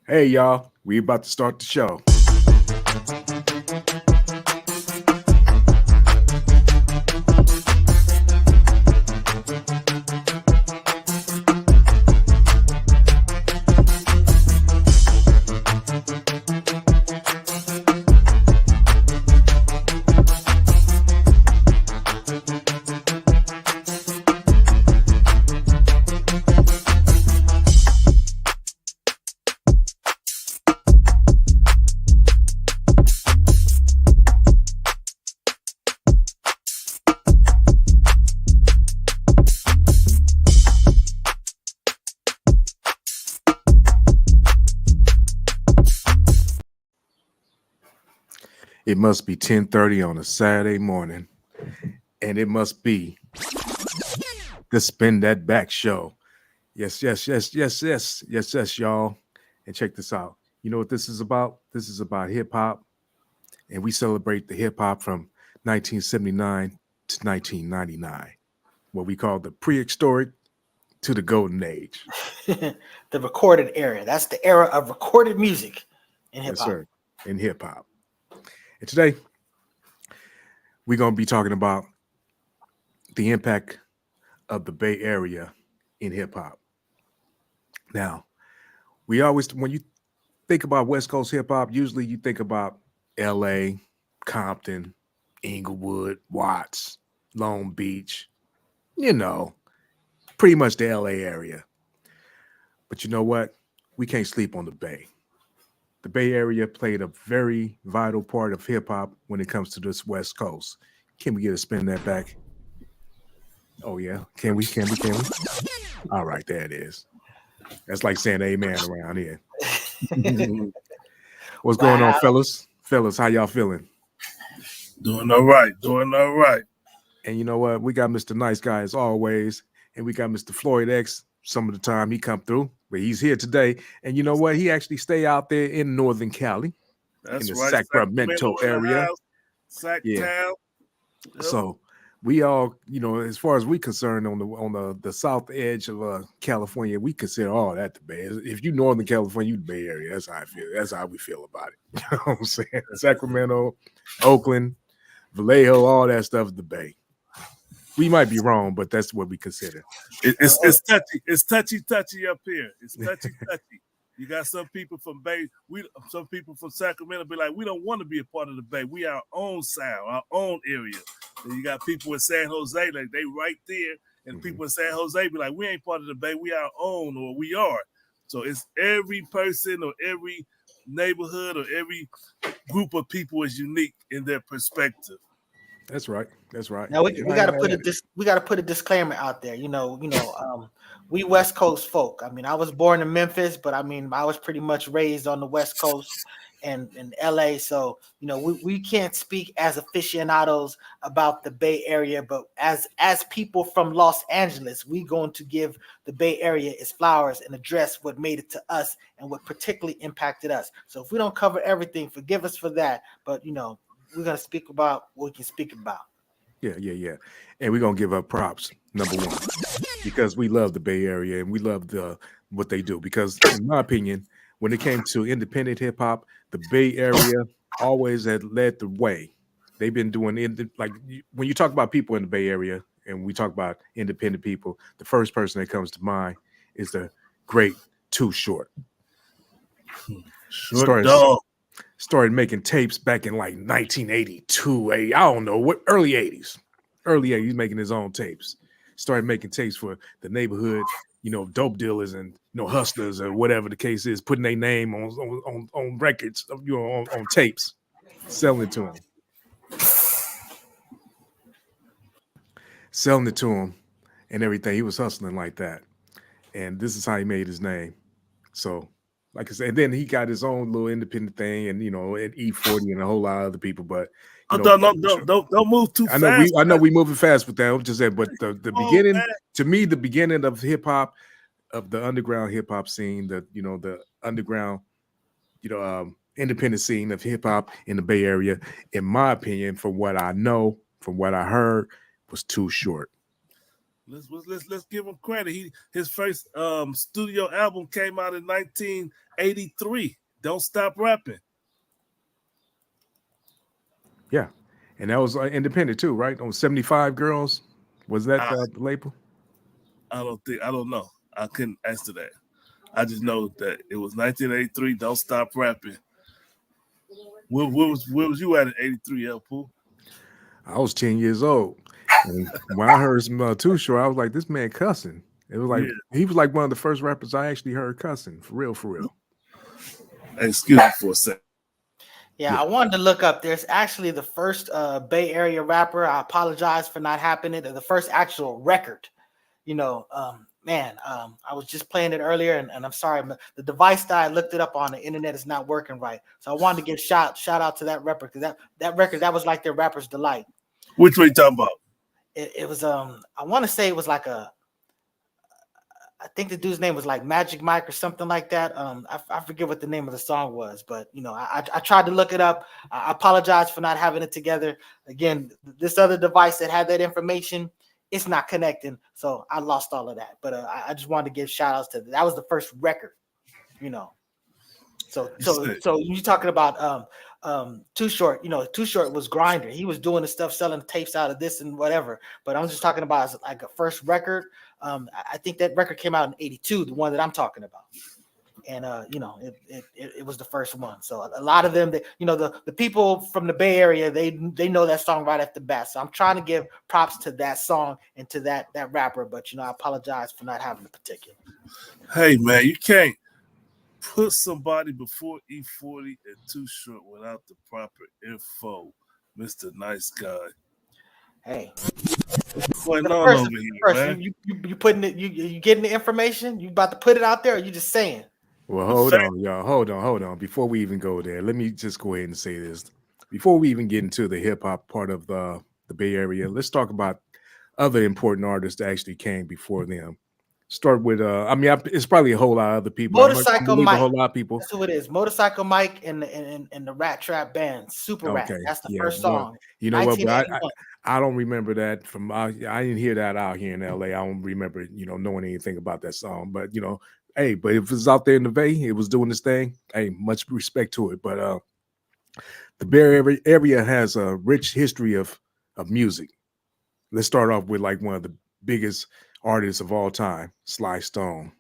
Hey, y'all, we about to start the show. It must be 10:30 on a Saturday morning, and it must be the Spin That Back show. Yes, y'all. And check this out. You know what this is about? This is about hip hop, and we celebrate the hip hop from 1979 to 1999, what we call the prehistoric to the golden age. The recorded era. That's the era of recorded music in hip Yes, hop. sir. In hip hop. And today, we're going to be talking about the impact of the Bay Area in hip hop. Now, we always, when you think about West Coast hip hop, usually you think about LA, Compton, Inglewood, Watts, Long Beach, you know, pretty much the LA area. But you know what? We can't sleep on the Bay. The Bay Area played a very vital part of hip hop when it comes to this West Coast. Can we get a spin that back? Oh yeah, can we? All right, there it is. That's like saying amen around here. What's going on, Wow. fellas? Fellas, how y'all feeling? Doing all right. Doing all right. And you know what? We got Mr. Nice Guy as always, and we got Mr. Floyd X. Some of the time he come through, but he's here today. And you know what? He actually stay out there in Northern Cali, That's in the right. Sacramento in the area. house. Sac Yeah. Town. Yep. So we all, you know, as far as we concerned on the south edge of California, we consider all that the Bay. If you Northern California, you the Bay Area. That's how I feel. That's how we feel about it. You know what I'm saying? Sacramento, Oakland, Vallejo, all that stuff is the Bay. We might be wrong, but that's what we consider. It's touchy. It's touchy up here. It's touchy. You got some people from Bay. Some people from Sacramento be like, we don't want to be a part of the Bay. We our own sound, our own area. And you got people in San Jose, like they right there, and people in San Jose be like, we ain't part of the Bay. We our own, or we are. So it's every person or every neighborhood or every group of people is unique in their perspective. That's right. That's right. Now we got to put it. we got to put a disclaimer out there. We West Coast folk. I mean, I was born in Memphis, but I mean, I was pretty much raised on the West Coast and in LA. So we can't speak as aficionados about the Bay Area, but as people from Los Angeles, we going to give the Bay Area its flowers and address what made it to us and what particularly impacted us. So if we don't cover everything, forgive us for that. But we're gonna speak about what we can speak about. Yeah. And we're gonna give up props, number one, because we love the Bay Area and we love what they do. Because in my opinion, when it came to independent hip hop, the Bay Area always had led the way. They've been doing when you talk about people in the Bay Area and we talk about independent people, the first person that comes to mind is the great Too Short. Started making tapes back in like 1982. I don't know what, early 80s. He's making his own tapes. Started making tapes for the neighborhood, dope dealers and hustlers or whatever the case is, putting their name on records, on tapes, selling it to them, and everything. He was hustling like that, and this is how he made his name. So, like I said, and then he got his own little independent thing, and at E40 and a whole lot of other people. But don't move too fast. I know we moving fast with that. I'm just saying, but the beginning, to me, the beginning of hip hop, of the underground hip hop scene, the underground, independent scene of hip hop in the Bay Area, in my opinion, from what I know, from what I heard, was Too Short. Let's give him credit. His first studio album came out in 1983. Don't Stop Rapping. Yeah, and that was independent too, right? On 75 Girls, was that I, the label? I don't know. I couldn't answer that. I just know that it was 1983. Don't Stop Rapping. Where was you at in 83, El Pooh? I was 10 years old, and when I heard some Too Short, I was like, "This man cussing." It was like Yeah. he was like one of the first rappers I actually heard cussing for real, for real. Excuse me for a second. Yeah, Yeah. I wanted to look up. There's actually the first Bay Area rapper. I apologize for not having it. The first actual record. Man, I was just playing it earlier, and I'm sorry, the device that I looked it up on the internet is not working right. So I wanted to give shout out to that rapper, because that record, that was like their rapper's delight. Which one you talking about? It was I want to say it was like I think the dude's name was like Magic Mike or something like that. I forget what the name of the song was, but I tried to look it up. I apologize for not having it together. Again, this other device that had that information, it's not connecting, so I lost all of that. But I just wanted to give shout outs to that. That was the first record, you know. So you talking about Too Short? Too Short was Grinder. He was doing the stuff, selling tapes out of this and whatever. But I'm just talking about as like a first record. I think that record came out in '82, the one that I'm talking about. And it was the first one. So a lot of them, the people from the Bay Area, they know that song right off the bat. So I'm trying to give props to that song and to that rapper. But I apologize for not having the particular. Hey man, you can't put somebody before E40 and Too Short without the proper info, Mr. Nice Guy. Hey, What's going the on first, over here, first man? you putting it, you getting the information? You about to put it out there, or you just saying? Well, The hold fact, on, y'all. Hold on. Before we even go there, let me just go ahead and say this. Before we even get into the hip hop part of the Bay Area, let's talk about other important artists that actually came before them. Start with it's probably a whole lot of other people. I'm Motorcycle gonna leave a Mike. whole lot of people. That's who it is. Motorcycle Mike and the Rat Trap band, Super Rat. Okay, That's the yeah, first but song, you know what? But I 1981. I don't remember that from I didn't hear that out here in LA. I don't remember knowing anything about that song. But hey, but if it's out there in the Bay, it was doing this thing. Hey, much respect to it. But the Bay Area has a rich history of music. Let's start off with like one of the biggest artists of all time, Sly Stone.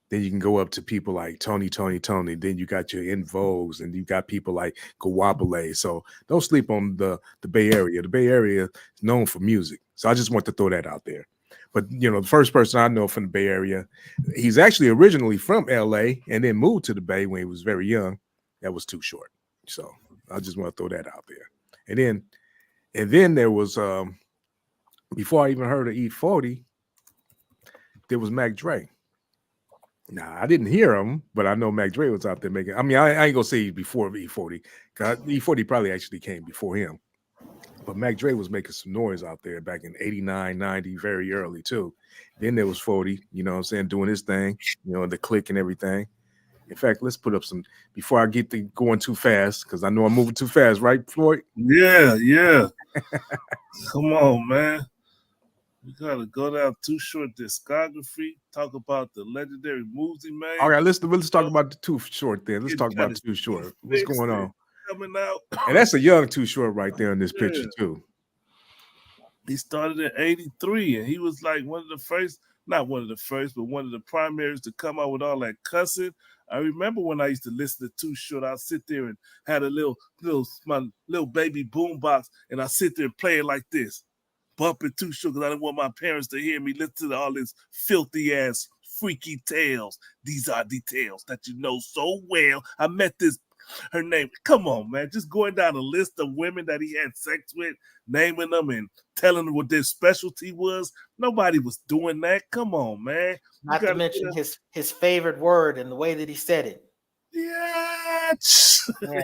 Then you can go up to people like Tony. Then you got your In Vogues, and you got people like Kawabale. So don't sleep on the Bay Area. The Bay Area is known for music. So I just want to throw that out there. But the first person I know from the Bay Area, he's actually originally from LA and then moved to the Bay when he was very young. That was Too Short. So I just want to throw that out there. And then there was before I even heard of E40, there was Mac Dre. Nah, I didn't hear him, but I know Mac Dre was out there making. I mean, I ain't gonna say before E40. E40 probably actually came before him, but Mac Dre was making some noise out there back in 89, 90, very early too. Then there was 40, what I'm saying, doing his thing, the click and everything. In fact, let's put up some before I get to going too fast, because I know I'm moving too fast, right, Floyd? yeah. Come on, man. We gotta go down Too Short discography. Talk about the legendary moves he made. All right, let's talk about the Too Short then. Let's talk about Too Short. What's going on? Coming out. And that's a young Too Short right there in this picture Yeah. too. He started in '83, and he was like one of the first, not one of the first, but one of the primaries to come out with all that cussing. I remember when I used to listen to Too Short, I'd sit there and had a my little baby boom box, and I sit there and play it like this, bumping Too Short, because I didn't want my parents to hear me listen to all this filthy ass freaky tales. These are details that you know so well. I met her name. Come on, man. Just going down a list of women that he had sex with, naming them and telling them what their specialty was. Nobody was doing that. Come on, man. Not to mention his favorite word and the way that he said it. Yeah.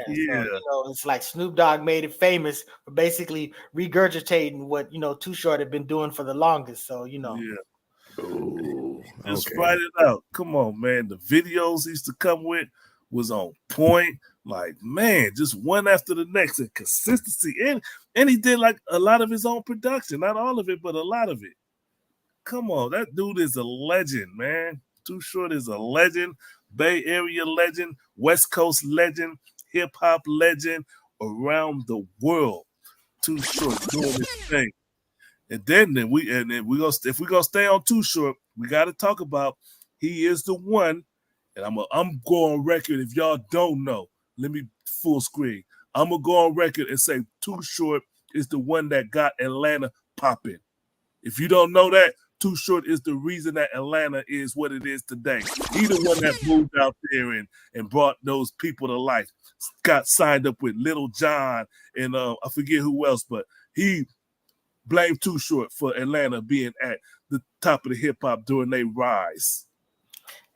Yeah. So, it's like Snoop Dogg made it famous for basically regurgitating what Too Short had been doing for the longest. So Yeah. Oh, Just okay. write it out. Come on, man. The videos he used to come with was on point. Like, man, just one after the next, and consistency. And he did like a lot of his own production. Not all of it, but a lot of it. Come on, that dude is a legend, man. Too Short is a legend, Bay Area legend, West Coast legend, hip hop legend around the world. Too Short doing his thing. And then we gonna if we gonna stay on Too Short, we got to talk about he is the one. And I'm going on record. If y'all don't know, let me full screen. I'm gonna go on record and say Too Short is the one that got Atlanta popping. If you don't know that, Too Short is the reason that Atlanta is what it is today. He the one that moved out there and brought those people to life. Got signed up with Little John and I forget who else, but he blamed Too Short for Atlanta being at the top of the hip hop during their rise.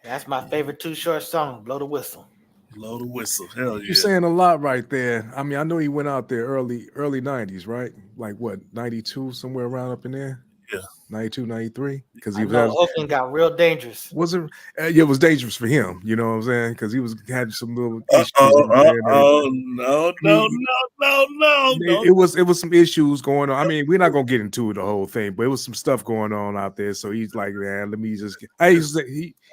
That's my favorite Too Short song, Blow the Whistle. Blow the whistle. Hell yeah. You're saying a lot right there. I mean, I know he went out there early 90s, right? Like what, 92, somewhere around up in there? Yeah. 92, 93? Because he Oakland got real dangerous. Wasn't it was dangerous for him, you know what I'm saying? Because he was had some little issues. No. It was some issues going on. I mean, we're not gonna get into the whole thing, but it was some stuff going on out there. So he's like, man, let me just get.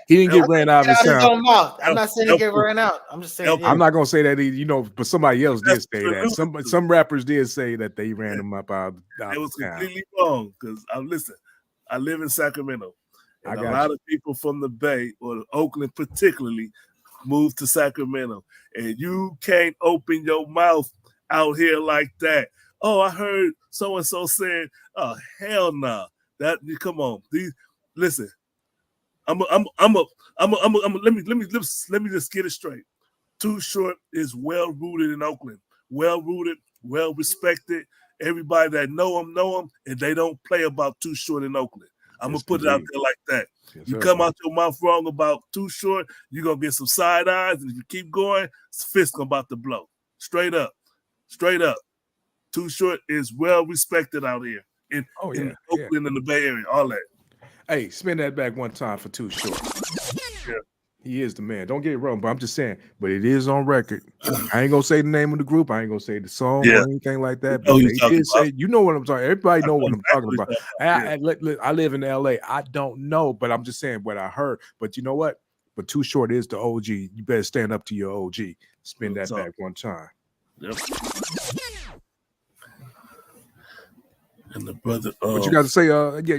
He didn't get ran out of his town. Mouth. I'm not saying he get ran out. I'm just saying. I'm not gonna say that, but somebody else did say that. Some rappers did say that they ran him up out. It was completely wrong because listen. I live in Sacramento, and a lot of people from the Bay or Oakland particularly moved to Sacramento, and you can't open your mouth out here like that. Oh, I heard so and so said, "Oh hell no!" Nah. That come on, listen. Let me just get it straight. Too Short is well rooted in Oakland, well rooted, well respected. Everybody that know him, and they don't play about Too Short in Oakland. I'm going to put it out there like that. Yes, you come out your mouth wrong about Too Short, you're going to get some side eyes, and if you keep going, fist about to blow. Straight up. Too Short is well respected out here in Oakland and the Bay Area, all that. Hey, spin that back one time for Too Short. Yeah. He is the man. Don't get it wrong, but I'm just saying. But it is on record. I ain't gonna say the name of the group. I ain't gonna say the song or anything like that. But they did say, you know what I'm talking. Everybody know what I'm talking about. I live in LA. I don't know, but I'm just saying what I heard. But you know what? But Too Short is the OG. You better stand up to your OG. Spin that back one time. Yep. And the brother. What you got to say?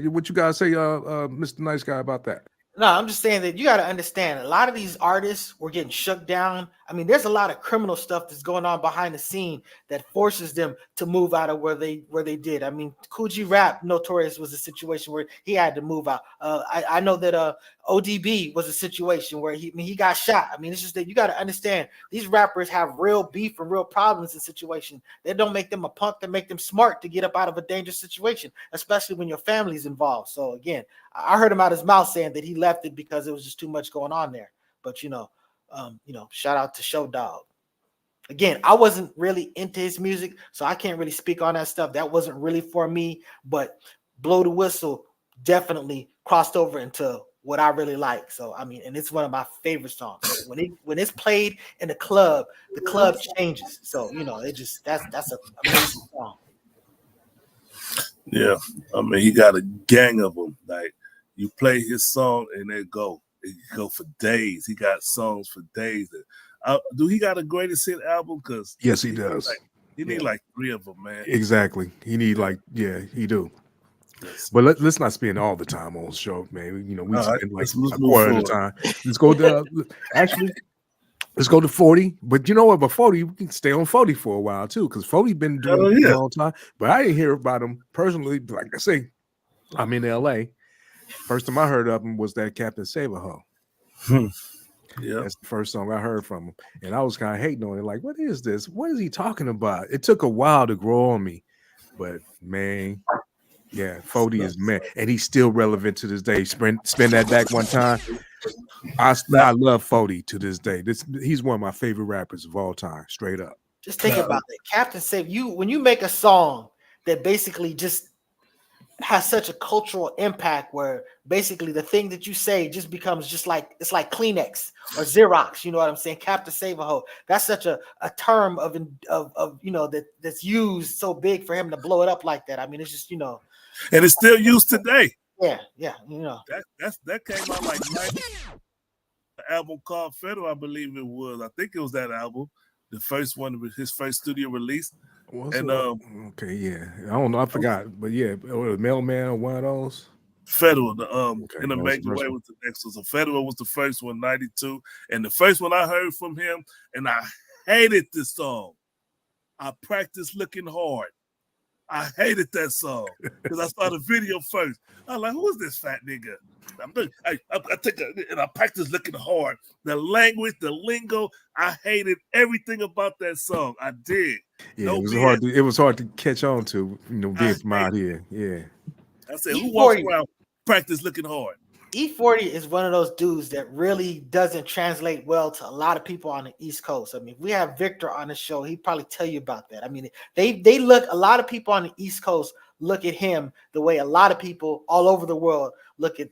What you got to say, Mr. Nice Guy, about that? No, I'm just saying that you got to understand a lot of these artists were getting shook down. I mean, there's a lot of criminal stuff that's going on behind the scene that forces them to move out of where they did. I mean, Cool G Rap Notorious was a situation where he had to move out. I know that ODB was a situation where he got shot. I mean, it's just that you got to understand these rappers have real beef and real problems in situations. They don't make them a punk. They make them smart to get up out of a dangerous situation, especially when your family's involved. So again, I heard him out his mouth saying that he left it because it was just too much going on there. But shout out to Show Dog. Again, I wasn't really into his music, so I can't really speak on that stuff. That wasn't really for me. But Blow the Whistle definitely crossed over into what I really like. So I mean, and it's one of my favorite songs. When it's played in the club changes. So that's an amazing song. Yeah, I mean, he got a gang of them. Like you play his song and they go for days. He got songs for days. Do he got a greatest hit album? Because yes, he does. He need like 3 of them, man. Exactly. He need he do. Yes. But let's not spend all the time on the show, man. We spend like a quarter of the time. Let's go to let's go to 40. But you know what? But 40, we can stay on 40 for a while too, because 40 been doing it a long time. But I didn't hear about him personally. Like I say, I'm in LA. First time I heard of him was that Captain Saberho. Yeah, that's the first song I heard from him, and I was kind of hating on it. Like, what is this? What is he talking about? It took a while to grow on me, but man, yeah, 40 is man, and he's still relevant to this day. Spin that back one time. I love 40 to this day. He's one of my favorite rappers of all time, straight up. Just think about it, Captain Saberho. When you make a song that basically just has such a cultural impact where basically the thing that you say just becomes just like it's like Kleenex or Xerox, you know what I'm saying? Captain Saberho. That's such a term of that's used so big for him to blow it up like that. I mean, it's just and it's still used today. Yeah, that came out like 90. Album called Federal, I believe it was. I think it was that album, the first one, his first studio release. And okay, yeah, I don't know, I forgot, but yeah, or the Mailman or one of those. Federal, Okay, in a that was the major first way one. was the next one. So Federal was the first one, 92. And the first one I heard from him, and I hated this song. I practiced looking hard. I hated that song because I saw the video first. I was like, who is this fat nigga? I take and I practice looking hard. The language, the lingo, I hated everything about that song. I did. Yeah, No it was BS. hard to catch on to, being from out here. Yeah. I said, who walks E40. around practice looking hard? E40 is one of those dudes that really doesn't translate well to a lot of people on the East Coast. I mean, if we have Victor on the show, he'd probably tell you about that. I mean, they look, a lot of people on the East Coast look at him the way a lot of people all over the world look at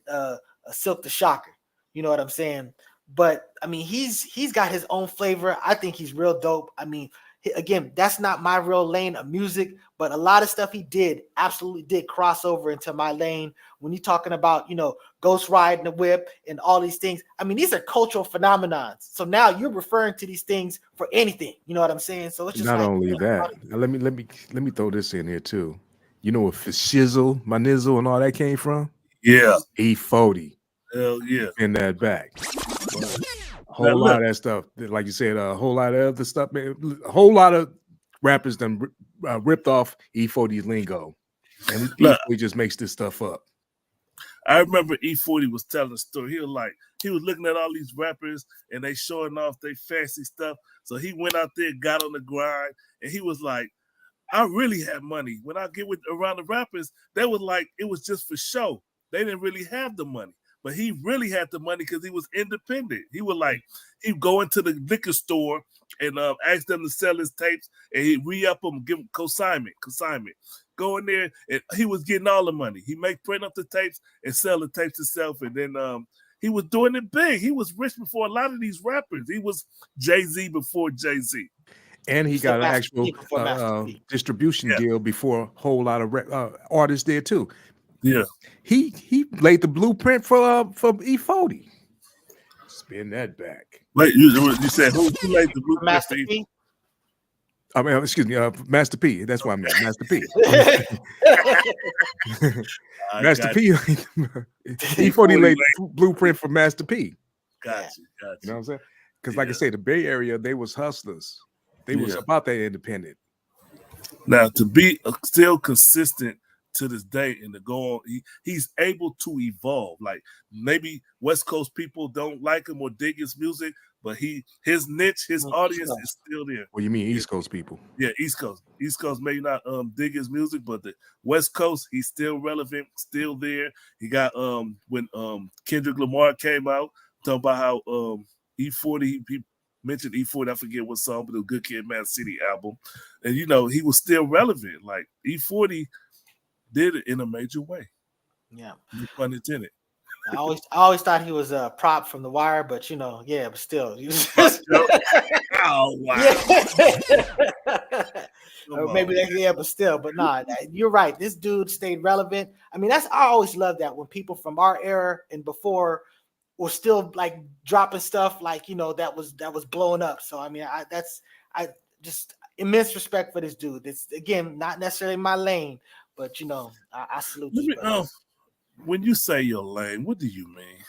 Silk the Shocker. You know what I'm saying? But I mean, he's got his own flavor. I think he's real dope. I mean, again, that's not my real lane of music, but a lot of stuff he did absolutely did cross over into my lane. When you're talking about, Ghost riding the whip and all these things, I mean, these are cultural phenomenons. So now you're referring to these things for anything. You know what I'm saying? So it's just Not like, only that, let me throw this in here too. You know what Shizzle, my nizzle, and all that came from? Yeah. E40. Hell yeah. In that back. A whole lot of that stuff. Like you said, a whole lot of other stuff. Man, a whole lot of rappers done ripped off E40's lingo. And E40 just makes this stuff up. I remember E40 was telling a story. He was looking at all these rappers and they showing off their fancy stuff. So he went out there, got on the grind, and he was like, I really have money. When I get around the rappers, they was like, it was just for show. They didn't really have the money. But he really had the money because he was independent. He would he'd go into the liquor store and ask them to sell his tapes, and he'd re-up them, give them consignment. Go in there, and he was getting all the money. He print up the tapes and sell the tapes himself, and then he was doing it big. He was rich before a lot of these rappers. He was Jay-Z before Jay-Z. And he got an actual distribution deal before a whole lot of artists did too. Yeah. He laid the blueprint for E40. Spin that back. Wait, you said who laid the blueprint Master for P? I mean, excuse me, Master P. That's what I meant, Master P. Master P. E40 laid the blueprint for Master P. Gotcha. You know what I'm saying? Because like I say, the Bay Area, they was hustlers. They was about that independent. Now, to be still consistent to this day and to go on, he's able to evolve. Like maybe West Coast people don't like him or dig his music, but his niche, his audience is still there. What do you mean, East Coast people? Yeah, East Coast. East Coast may not dig his music, but the West Coast, he's still relevant, still there. He got when Kendrick Lamar came out, talking about how E40, he mentioned E40, I forget what song, but the Good Kid, Mad City album. And he was still relevant. Like E40 did it in a major way. Yeah. No pun intended. I always thought he was a prop from The Wire, but but still. He was Oh wow. Yeah. But still, but nah, you're right. This dude stayed relevant. I mean, I always love that when people from our era and before were still like dropping stuff like that was blowing up. So I mean, I just immense respect for this dude. It's again not necessarily my lane, but I salute you. When you say your lane, what do you mean?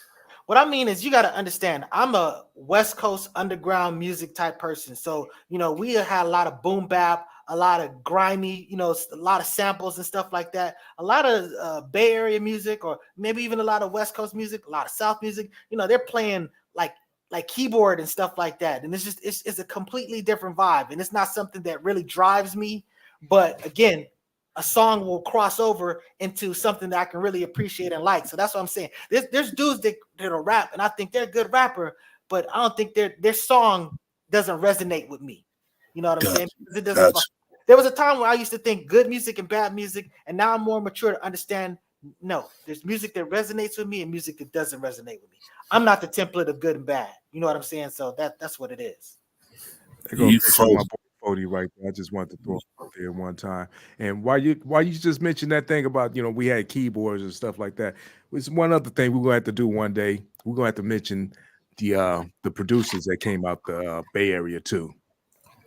What I mean is you got to understand, I'm a West Coast underground music type person. So, we had a lot of boom bap, a lot of grimy, a lot of samples and stuff like that. A lot of Bay Area music, or maybe even a lot of West Coast music, a lot of South music. They're playing like keyboard and stuff like that. And it's a completely different vibe. And it's not something that really drives me. But again, a song will cross over into something that I can really appreciate and like. So that's what I'm saying. There's dudes that are rap, and I think they're a good rapper, but I don't think their song doesn't resonate with me. You know what I'm saying? It doesn't. There was a time where I used to think good music and bad music, and now I'm more mature to understand. No, there's music that resonates with me and music that doesn't resonate with me. I'm not the template of good and bad. You know what I'm saying? So that's what it is. They're gonna my boy Pody right there. I just wanted to throw it out there one time. And while you just mentioned that thing about we had keyboards and stuff like that, it's one other thing we're gonna have to do one day. We're gonna have to mention the producers that came out the Bay Area too.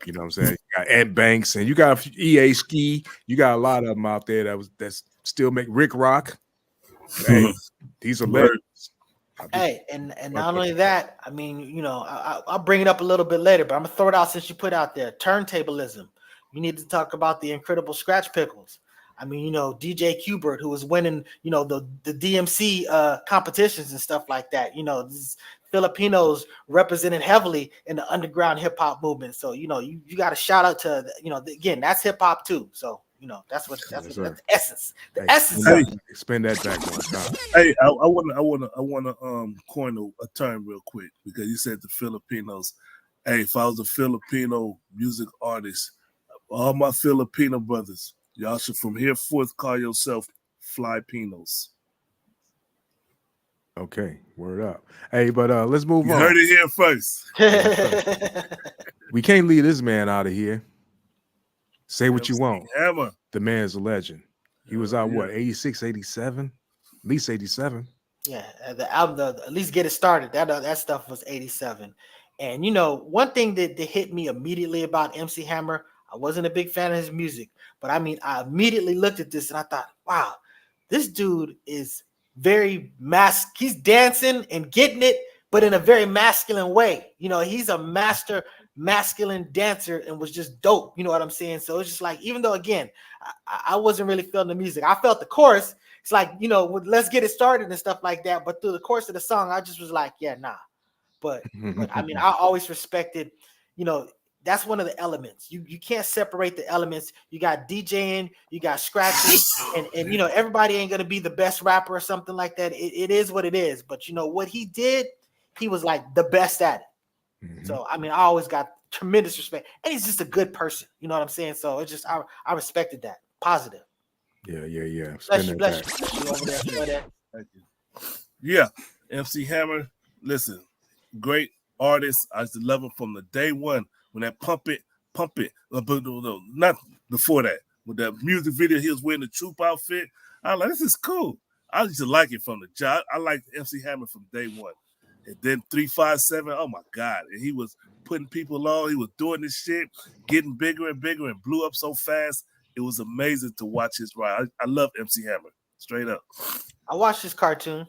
You know what I'm saying? You got Ed Banks and you got EA Ski. You got a lot of them out there that's still make Rick Rock. Hey, these are legends. Hey, and not only that, I mean, I'll bring it up a little bit later, but I'm gonna throw it out since you put out there turntablism. You need to talk about the incredible Scratch Pickles. I mean, DJ Qbert, who was winning, the DMC competitions and stuff like that. These Filipinos represented heavily in the underground hip hop movement. So you got to shout out to again, that's hip hop too. So that's the essence. The essence. Hey, spin that back one time. Hey, I wanna coin a term real quick because you said the Filipinos. Hey, if I was a Filipino music artist, all my Filipino brothers, y'all should from henceforth call yourself Filipinos. Okay, word up. Hey, but let's move on. You heard it here first. We can't leave this man out of here. Say what you want. Hammer. The man's a legend. He was out, what, 86, 87? At least 87. Yeah, the album, at least Get It Started, that stuff was 87. And, one thing that hit me immediately about MC Hammer, I wasn't a big fan of his music, but I mean, I immediately looked at this and I thought, wow, this dude is very he's dancing and getting it, but in a very masculine way. He's a master masculine dancer and was just dope. You know what I'm saying? So it's just like, even though again, I wasn't really feeling the music, I felt the chorus. It's like, let's get it started and stuff like that. But through the course of the song, I just was like, yeah, nah. But I mean, I always respected, that's one of the elements. You can't separate the elements. You got DJing, you got scratching, and everybody ain't gonna be the best rapper or something like that. It is what it is. But what he did, he was like the best at it. Mm-hmm. So I mean, I always got tremendous respect, and he's just a good person. You know what I'm saying? So it's just I respected that. Positive. Yeah. Bless you over there. Thank you. Yeah, MC Hammer. Listen, great artist. I used to love him from the day one when that pump it. Not before that. With that music video, he was wearing the troop outfit. I was like, this is cool. I used to like it from the job. I liked MC Hammer from day one. And then 357, oh my God. And he was putting people on. He was doing this shit, getting bigger and bigger and blew up so fast. It was amazing to watch his ride. I love MC Hammer, straight up. I watched his cartoon.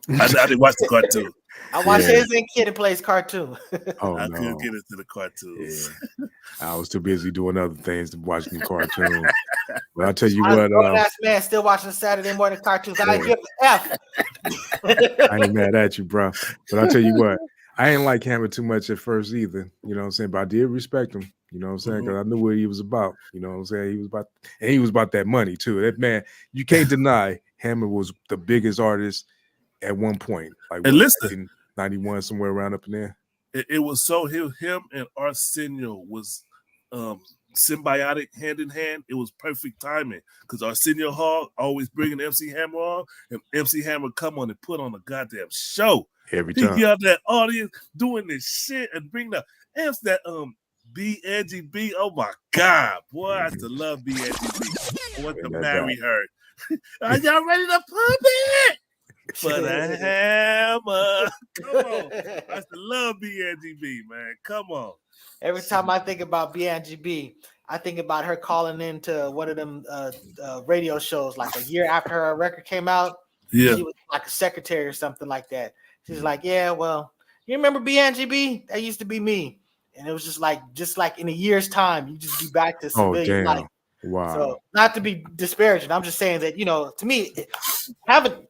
I didn't watch the cartoon. I watched his kid that plays cartoon. I couldn't get into the cartoons. Yeah. I was too busy doing other things to watch the cartoons. But I'll tell you what. That man still watching Saturday morning cartoons. I give an F. I ain't mad at you, bro. But I'll tell you what. I ain't like Hammer too much at first either. You know what I'm saying? But I did respect him. You know what I'm saying? Because I knew what he was about. You know what I'm saying? He was about that money too. That man, you can't deny Hammer was the biggest artist at one point. Like, and listen, 91, somewhere around up in there. It was so him and Arsenio was symbiotic, hand in hand. It was perfect timing because Arsenio Hall always bringing MC Hammer on, and MC Hammer come on and put on a goddamn show every time. He got that audience doing this shit and bring the amps that B-Angie-B. Oh my God, boy, I used to love B-Angie-B. I want to marry her. Are y'all ready to pump it? For the hammer. Come on. I used to love B-Angie-B, man. Come on. Every time I think about B-Angie-B, I think about her calling into one of them radio shows like a year after her record came out. Yeah. She was like a secretary or something like that. She's like, yeah, well, you remember B-Angie-B? That used to be me. And it was just like in a year's time, you just be back to civilian life. Wow. So not to be disparaging, I'm just saying that, to me, having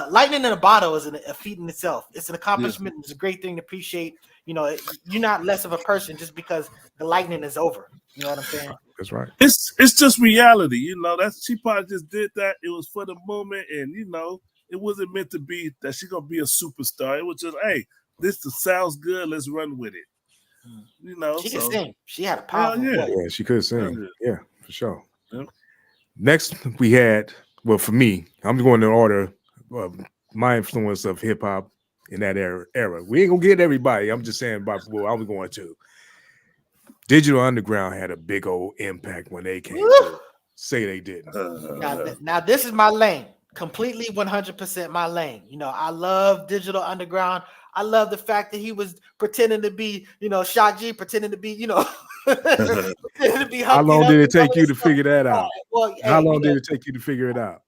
lightning in a bottle is a feat in itself. It's an accomplishment. It's a great thing to appreciate. You're not less of a person just because the lightning is over. You know what I'm saying? That's right. It's just reality. She probably just did that. It was for the moment, and it wasn't meant to be that she's gonna be a superstar. It was just, hey, this sounds good. Let's run with it. She can sing. She had a powerful voice. Yeah, she could sing. Yeah, for sure. Yeah. Next, we had, well, for me, I'm going in order of my influence of hip hop in that era. We ain't gonna get everybody. I'm just saying about what I was going to. Digital Underground had a big old impact when they came Woo! through. Say they didn't. Now this is my lane. Completely 100% my lane. You know, I love Digital Underground. I love the fact that he was pretending to be, you know, Shock G, pretending to be, you know, pretending to be How Humpty long did it Dumpty, all take you this to stuff. figure that out? Well, How hey, long you know, did it take you to figure it out?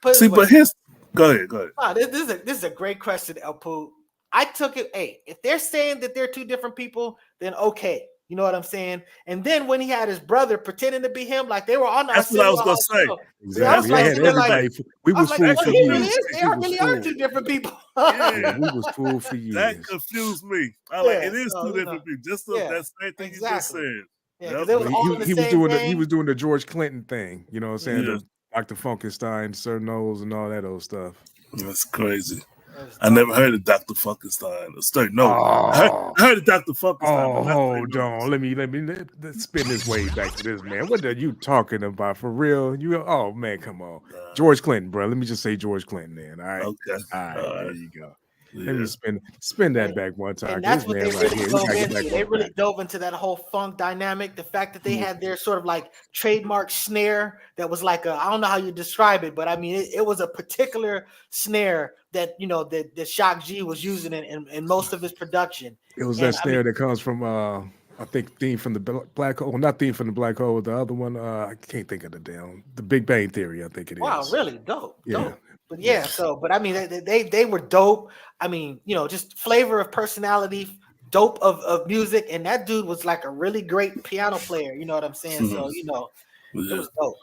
put it See, this way. but his go ahead. Wow, this is a great question, El Poo. I took it. Hey, if they're saying that they're two different people, then okay. You know what I'm saying? And then when he had his brother pretending to be him, like they were on That's what I was gonna say. show. I was Exactly. They like had sitting there like, everybody. We I was was like, fooled oh, for he really years. is. They We are was really are fooled. two different people. Yeah, we was fooled for That years. confused me. I like Yeah, it is so, two you know, different people. Just yeah, that same thing you just exactly. said. Yeah, Yep. because it was But all in the he was same doing game. he was doing the George Clinton thing. You know what I'm saying? Yeah. The Dr. Funkenstein, Sir Knowles, and all that old stuff. That's crazy. It was I dumb. never heard of Dr. Funkenstein. No, Oh, I heard of Dr. Funkenstein. oh, but not hold Straight on. Let's spin this way back to this man. What are you talking about for real? Oh man, come on. Nose. George Clinton, bro. Let me just say George Clinton, man. All right. Okay. All right, All there right. you go. Yeah. Let me spin that And- back one time. And 'cause that's this what they man right really here, we dove gotta go into. back They on really track. dove into that whole funk dynamic. The fact that they Mhm. had their sort of like trademark snare that was like I don't know how you describe it, but I mean it was a particular snare that you know that Shock G was using in most of his production. It was And that I mean, snare that comes from I think theme from the Black Hole. Not theme from the Black Hole, the other one, I can't think of the Big Bang Theory, I think it is. wow, really dope, Yeah. dope. But yeah, but I mean they were dope. I mean, you know, just flavor of personality, dope of music, and that dude was like a really great piano player. You know what I'm saying? So you know, it Yeah. was dope.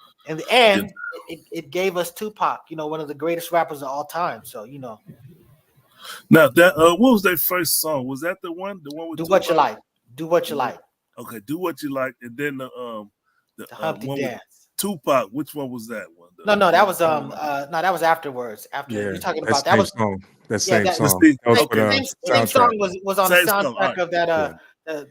And it gave us Tupac, you know, one of the greatest rappers of all time. So you know, Now that what was their first song? Was that the one? The one with do what you Tupac? like. Do what you Mhm. like. Okay, do what you like, and then the The Humpty one with Dance. Tupac. Which one was that one? No, that was that was afterwards. After Yeah. you're talking That about that same was song. That yeah same that song. see, That was same, for the same, same soundtrack. song was on the Same song, soundtrack alright. of that Yeah.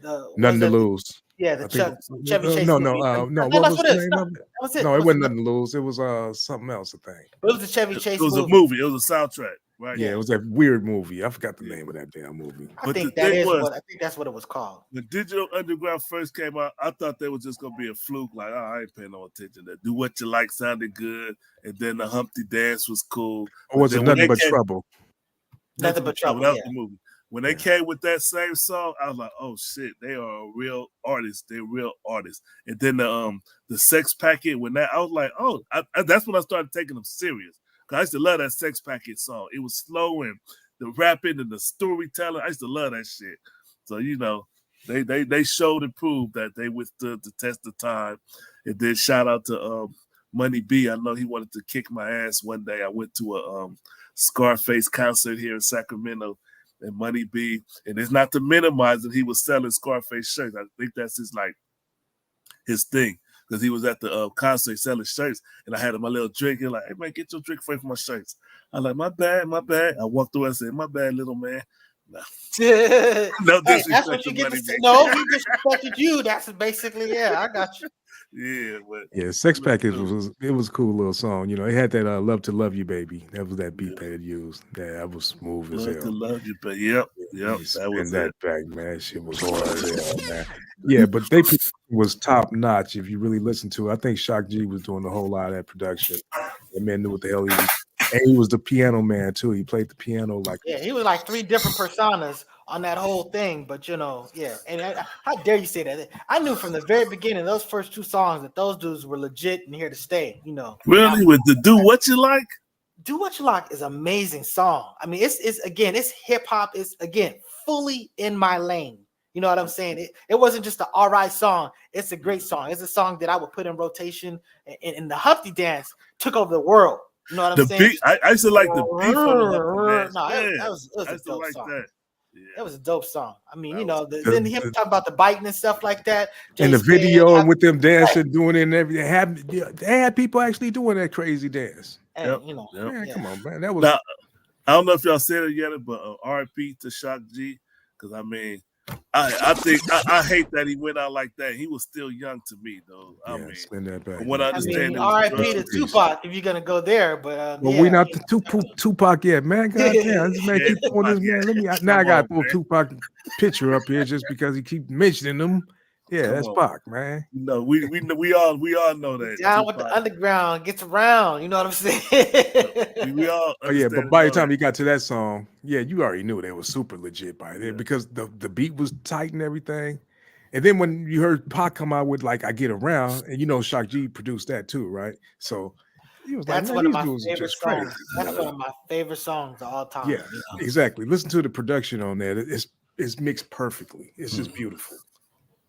the Nothing to was it lose. yeah I the think Chevy Chase no, movie. no, No, what that's was what the it is. name No, of it? that was it. No, it Was wasn't nothing to lose. It was something else, I think. it was the Chevy It Chase was a movie. movie. It was a soundtrack, right? Yeah, it was that weird movie. I forgot the Yeah. name of that damn movie. I But think the that thing is was, what I think that's what it was called. when Digital Underground first came out, I thought they was just gonna be a fluke. Like, oh, I ain't paying no attention. That Do What You Like sounded good, and then the Humpty Dance was cool. Or was it then when Nothing they But came, Trouble? Nothing but trouble. That was Yeah. the movie. When they Yeah. came with that same song, I was like, "Oh shit, they are a real artist. They're real artists." And then the Sex Packet, when that I was like, "Oh," that's when I started taking them serious. Cause I used to love that Sex Packet song. It was slow and the rapping and the storytelling. I used to love that shit. So you know, they showed and proved that they withstood the test of time. And then shout out to Money B. I know he wanted to kick my ass one day. I went to a Scarface concert here in Sacramento, and Money B. And it's not to minimize that he was selling Scarface shirts. I think that's his thing, because he was at the concert selling shirts, and I had my little drink. He's like, "Hey man, get your drink away from my shirts." I'm like, "My bad, my bad." I walked away and said, "My bad, little man." No, Hey, no that's disrespect what you to get to Money say. B. No, he disrespected you. That's basically I got you. Yeah, but Yeah, Sex Package was a cool little song. You know, it had that Love to Love You Baby. That was that beat they had used. Yeah, that was smooth as love to hell. love you, but yep, You that spin was that it. back, man. That shit was hard as hell, man. Yeah, but they was top notch if you really listen to it. I think Shock G was doing a whole lot of that production. That man knew what the hell he was. And he was the piano man too. He played the piano like Yeah, he was like 3 different personas on that whole thing, but you know, yeah. And how dare you say that? I knew from the very beginning, those first 2 songs, that those dudes were legit and here to stay. You know, Really, with the Do What You Like. Do What You Like is an amazing song. I mean, it's hip hop. It's again fully in my lane. You know what I'm saying? It wasn't just an all right song. It's a great song. It's a song that I would put in rotation. And the Humpty Dance took over the world. You know what I'm The saying? beat, I used to like the beat from the Humpty Dance. No, Yeah, that was I a used to dope like song. that. It Yeah, was a dope song. I mean, that you was know, the- then him the- talking about the biting and stuff like that. and the Jay said, video and with them dancing, doing it and everything. They had people actually doing that crazy dance. hey, Yep, you know, yep. Man, yeah. come on, man. That was Now, I don't know if y'all said it yet, but RP to Shock G, because I mean, I think I hate that he went out like that. He was still young to me, though. I yeah, mean, spin that back. from what I I understand, mean, it was R.I.P. to drugs. Tupac if you're gonna go there, but Well, yeah, we not the Tupac yet, man. God damn, this man Yeah, keep throwing Tupac, this man. yeah. Now I Come gotta on, throw man. Tupac picture up here just because he keep mentioning him. Yeah, Come that's on. Pac, man. You know, we all know that. Down with the Tupac. underground, gets around. You know what I'm saying? We all Oh yeah, but understand by the all that. time you got to that song, yeah, you already knew they were super legit by then because the beat was tight and everything. And then when you heard Pac come out with like "I Get Around," and you know Shock G produced that too, right? So he was like, That's "Man, one of these my dudes are favorite just crazy." songs. That's one of my favorite songs of all time. Yeah, exactly. Listen to the production on that. It's mixed perfectly. It's just beautiful.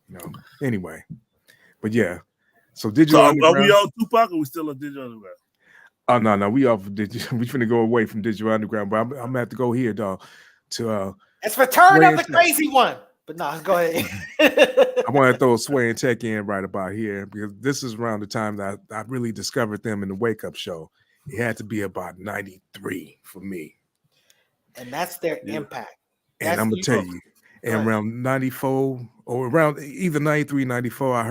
You know. Anyway, but yeah. So So Digital are we Underground. on Tupac or we still on Digital Underground? Oh no, we off of digital. We finna go away from Digital Underground, but I'm gonna have to go here, dog. To It's Return Sway of and the Tech. Crazy One. But no, go ahead. I want to throw Sway and Tech in right about here because this is around the time that I really discovered them in the Wake Up Show. It had to be about 93 for me. And that's their impact. And That's I'm gonna you. tell you, and Go ahead. around 94 or around either 93, 94, I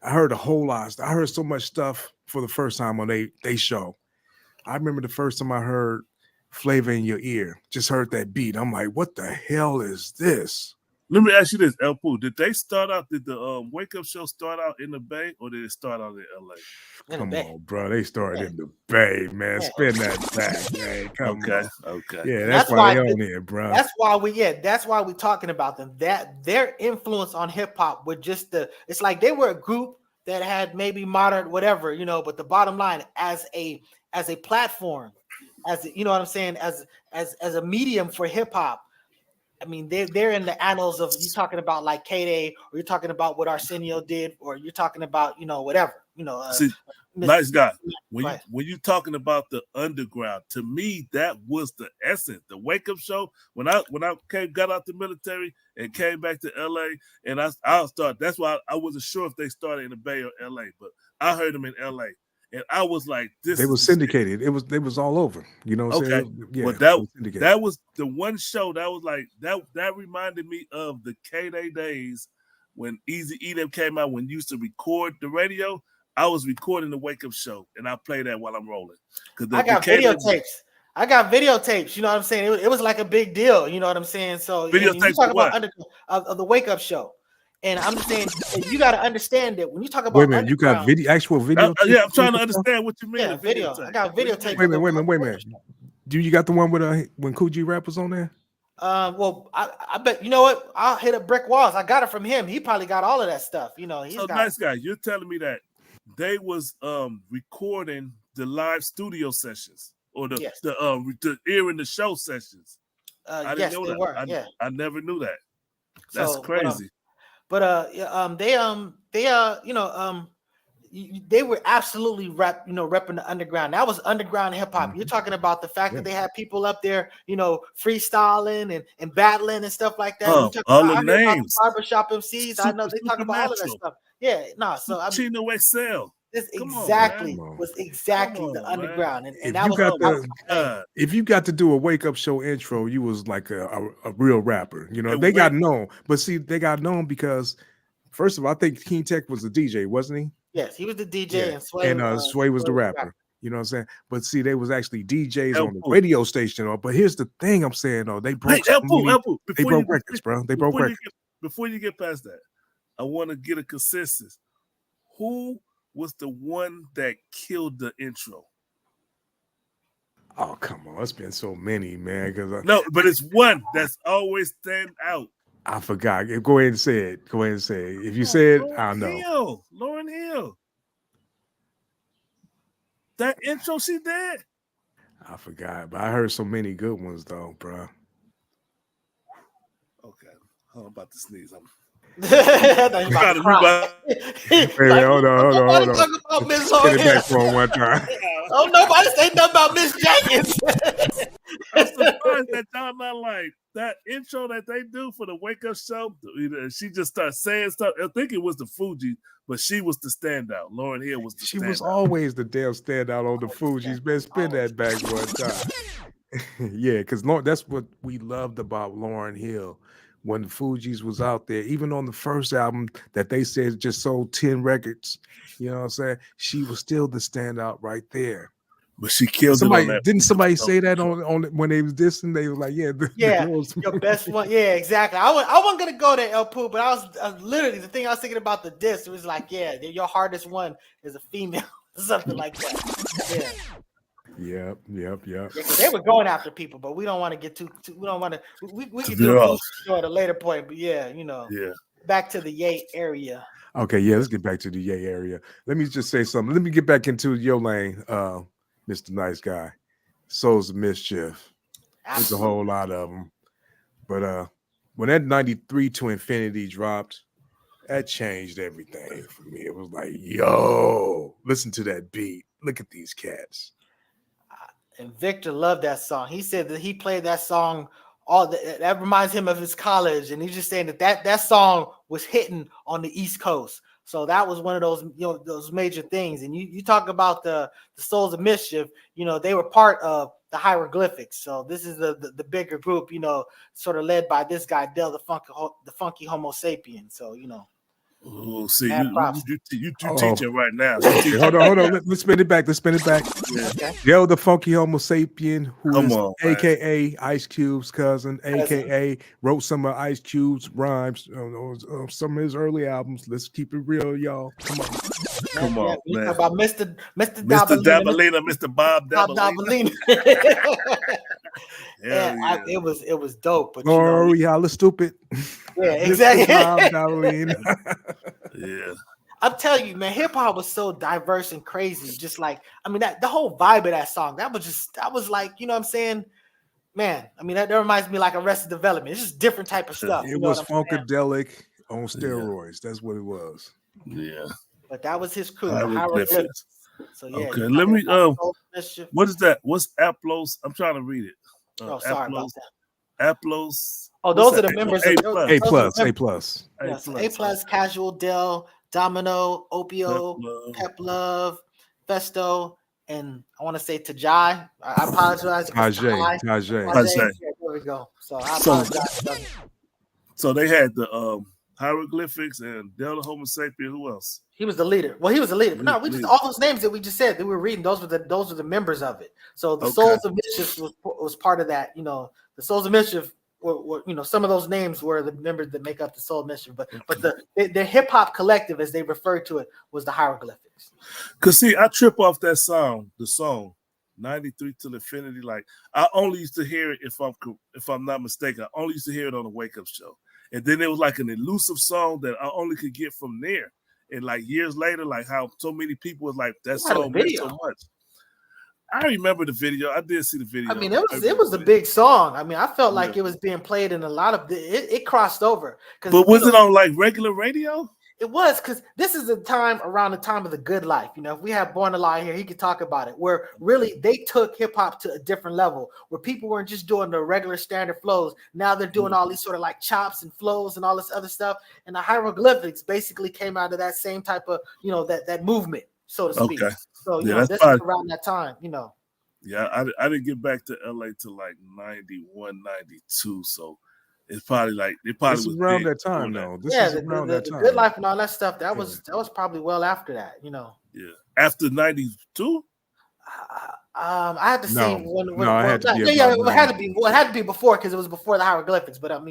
heard a whole lot. I heard so much stuff for the first time on they show. I remember the first time I heard Flavor in Your Ear, just heard that beat. I'm like, what the hell is this? Let me ask you this, El Pooh. Did the Wake Up Show start out in the Bay or did it start out in LA? In the Come bed. on, bro. They started Yeah. in the Bay, man. Yeah. Spin that back, man. Come Okay, on. okay. Yeah, And that's why they on here, bro. That's why we talking about them. That their influence on hip hop with just it's like they were a group that had maybe modern whatever, you know, but the bottom line as a platform, you know what I'm saying, as a medium for hip hop. I mean, they're in the annals of you talking about like K-Day, or you're talking about what Arsenio did, or you're talking about, you know, whatever, you know. See, nice guy. Go ahead. When you talking about the underground, to me that was the essence. The Wake Up Show. When I got out the military and came back to LA, and I start. That's why I wasn't sure if they started in the Bay or LA, but I heard them in LA, and I was like, "This." They is was the shit. syndicated. They was all over. You know what I'm Okay. saying? Yeah. Well, it was syndicated. that was the one show that was like that reminded me of the K-Day days when Easy E them came out, when you used to record the radio. I was recording the Wake Up Show and I play that while I'm rolling. I got videotapes. You know what I'm saying? It was like a big deal. You know what I'm saying? So you Videotapes talk for what? about of the Wake Up Show, and I'm just saying you got to understand that when you talk about Wait a minute, you got actual video? Yeah, I'm trying to understand what you mean. Yeah, video. I got videotape. Wait a minute. Do you got the one with when Cool G Rap was on there? Well, I bet you know what? I'll hit up brick walls. I got it from him. He probably got all of that stuff. You know, he's so got nice guy. You're telling me that they was recording the live studio sessions or the airing the show sessions. I didn't know that. Were. I never knew that. That's crazy. They were absolutely repping the underground. That was underground hip hop. You're talking about the fact that they had people up there, you know, freestyling and battling and stuff like that. All the names, barbershop MCs. I know they talk about all of that stuff. Yeah, no. So I mean, Chino XL. This was exactly the underground, and that was if you got to do a Wake Up Show intro, you was like a real rapper. You know, they got known, but see, they got known because first of all, I think King Tech was the DJ, wasn't he? Yes, he was the DJ, and Sway was the rapper. You know what I'm saying? But see, they was actually DJs on the radio station. But here's the thing I'm saying, though, they broke records, bro. They broke records. Before you get past that, I want to get a consensus. Who was the one that killed the intro? Oh, come on. It's been so many, man. No, but it's one that's always stand out. I forgot. Go ahead and say it. If you say it, I'll know. Lauryn Hill. That intro she did. I forgot, but I heard so many good ones, though, bro. Okay. I'm about to sneeze. Wait, hold on. Get it back for one time. Oh, nobody say nothing about Miss Jenkins. I'm surprised that y'all not like that intro that they do for the Wake Up Show. She just starts saying stuff. I think it was the Fuji, but she was the standout. Lauryn Hill was the standout. She was always the damn standout on the Fuji's. Man, spin that back one time. Yeah, because that's what we loved about Lauryn Hill. When the Fugees was out there, even on the first album that they said just sold 10 records, you know what I'm saying? She was still the standout right there. But she killed it on Somebody that. didn't somebody say that on when they was dissing? They were like, "Yeah, the girls." your best one. Yeah, exactly. I wasn't gonna go there, El Poo, but I was literally the thing I was thinking about the diss. It was like, yeah, your hardest one is a female, something like that. Yeah. Yep. Yeah, 'cause they were going after people, but we don't want to get too. We don't want to. We can do veer a off. show at a later point. But yeah, back to the Ye area. Okay, yeah, let's get back to the Ye area. Let me just say something. Let me get back into your lane, Mr. Nice Guy. Souls of Mischief. There's a whole lot of them. But when that 93 to Infinity dropped, that changed everything for me. It was like, yo, listen to that beat. Look at these cats. And Victor loved that song. He said that he played that song that reminds him of his college, and he's just saying that song was hitting on the East Coast. So that was one of those those major things. And you talk about the Souls of Mischief. They were part of the Hieroglyphics. So this is the bigger group. Sort of led by this guy Del the funky Homo sapien. So Oh, see, you teaching right now. Hold on. Let's spin it back. Yeah. Okay. Yo, the funky Homo sapien, who is AKA Ice Cube's cousin, AKA wrote some of Ice Cube's rhymes on some of his early albums. Let's keep it real, y'all. Come on, man. Talk about Mr. Dabalina, Mr. Bob Dabalina. Yeah, it was dope. But Glory, holla stupid. Yeah, exactly. Yeah. I'm telling you, man, hip hop was so diverse and crazy. Just like, that the whole vibe of that song, that was like, what I'm saying? Man, that reminds me like Arrested Development. It's just different type of stuff. It was funkadelic on steroids. That's what it was. Yeah. But that was his crew. Hieroglyphics. So yeah. Okay, let me what is that? What's Aplos? I'm trying to read it. Sorry about that. Aplos. Oh, those are the members of A plus. Yes, A+, Casual, Del, Domino, Opio, Pep Love, Festo, and I want to say Tajai. I apologize. Tajai. Yeah, there we go. So I apologize. So they had the Hieroglyphics and Del the Homo sapien. Who else? He was the leader. Well, he was the leader. But no, we just all those names that we just said that we were reading. Those were the members of it. So the Souls of Mischief was part of that. The Souls of Mischief were some of those names were the members that make up the Soul of Mischief. But the hip hop collective, as they referred to it, was the Hieroglyphics. Cause see, I trip off that song, the song 93 till Infinity. Like I only used to hear it if I'm not mistaken. I only used to hear it on the Wake Up Show, and then it was like an elusive song that I only could get from there. And like years later, like how so many people was like that song meant so much. I remember the video. I did see the video. It was a big song. I felt like it was being played in a lot of it crossed over. But was it on like regular radio? It was, because this is around the time of the Good Life. If we have Born Alive here, he could talk about it, where really they took hip hop to a different level, where people weren't just doing the regular standard flows. Now they're doing all these sort of like chops and flows and all this other stuff. And the Hieroglyphics basically came out of that same type of, that movement, so to speak. Okay. So, this is around that time, Yeah, I didn't get back to LA till like 91, 92. So it's probably was around that time though. This is around that time. Good Life and all that stuff. That was probably well after that, Yeah, after 92. I had to say it had to be before, because it was before the Hieroglyphics. But I'm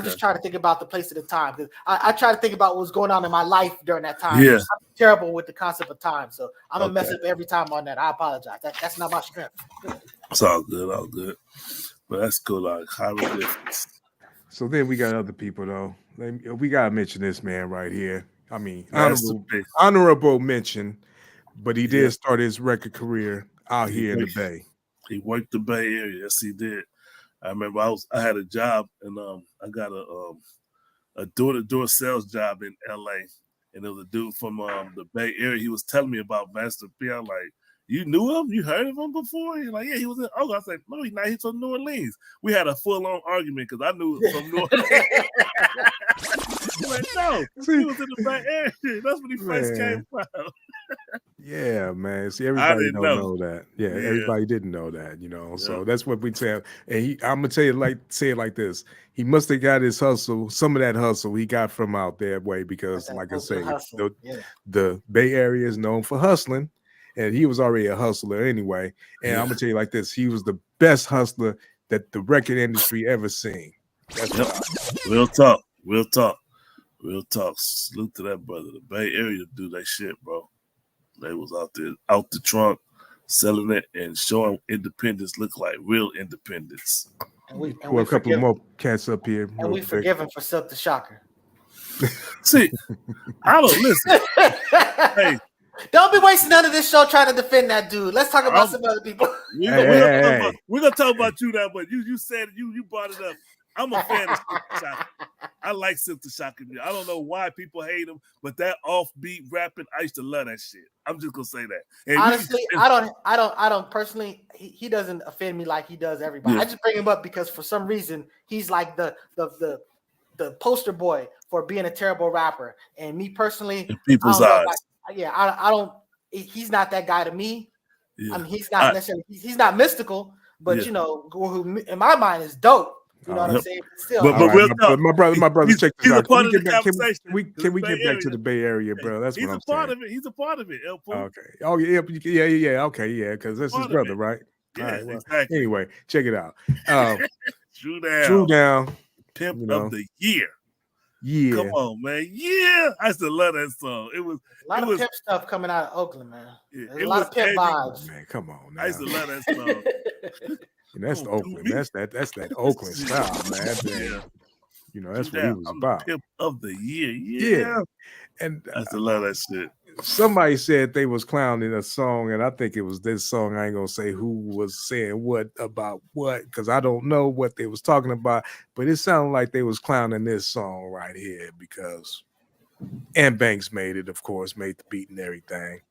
just trying to think about the place at the time, because I try to think about what was going on in my life during that time. Yeah, I'm terrible with the concept of time, so I'm gonna mess up every time on that. I apologize. That's not my strength. It's all good. But that's cool. Like Hieroglyphics. So then we got other people though. We gotta mention this man right here. Honorable mention, but he did start his record career out here in the Bay. He worked the Bay Area. Yes, he did. I remember I had a job, and I got a door-to-door sales job in LA, and there was a dude from the Bay Area. He was telling me about Master P. I'm like, you knew him? You heard of him before? He's like, yeah, he was in Oakland. I was like, no, he's not. He's from New Orleans. We had a full-on argument because I knew him from New Orleans. Like, no, he was in the Bay Area. That's when he first came out. Yeah, man. See, everybody don't know that. Yeah, everybody didn't know that, So that's what we tell. And I'm gonna tell you, say it like this: he must have got his hustle. Some of that hustle he got from out that way, because, like I say, the Bay Area is known for hustling. and he was already a hustler anyway. And Yeah. I'm gonna tell you like this: he was the best hustler that the record industry ever seen. That's Yep. what Real talk. Real talk. Real talk. Salute to that brother. The Bay Area do that shit, bro. They was out there, out the trunk, selling it and showing independence look like real independence. And we Well, a couple of more cats up here. and we forgive him for Silk the Shocker. See, I don't listen. Hey, don't be wasting none of this show trying to defend that dude. Let's talk about some other people. We're gonna talk about you now, but you said you brought it up. I'm a fan of Silk the Shocker. I like Silk the Shocker. I don't know why people hate him, but that offbeat rapping, I used to love that shit. I'm just gonna say that. And honestly, I don't personally. He doesn't offend me like he does everybody. Yeah. I just bring him up because for some reason he's like the poster boy for being a terrible rapper. And me personally, in people's eyes, I don't. He's not that guy to me. Yeah. I mean, he's not necessarily. He's not mystical, but you know, who in my mind is dope. You know what I'm saying? Still, but right, my brother, check this out. Can we get back to the Bay Area, bro? That's what I'm saying. He's a part of it. Okay. Oh yeah. Okay, yeah, because that's his brother, right? Yeah, all right. Well, exactly. Anyway, check it out. Drew Down, Pimp of the Year. Yeah. Come on, man. Yeah. I used to love that song. It was a lot of pimp stuff coming out of Oakland, man. Yeah, a lot of pimp vibes. Man, come on now. I used to love that song. And that's Oakland. That's that Oakland style, man. Yeah. You know, that's what he was about. Pimp of the Year. Yeah. And I used to love that shit. Somebody said they was clowning a song, and I think it was this song. I ain't gonna say who was saying what about what, because I don't know what they was talking about, but it sounded like they was clowning this song right here because and Banks made it, of course, made the beat and everything.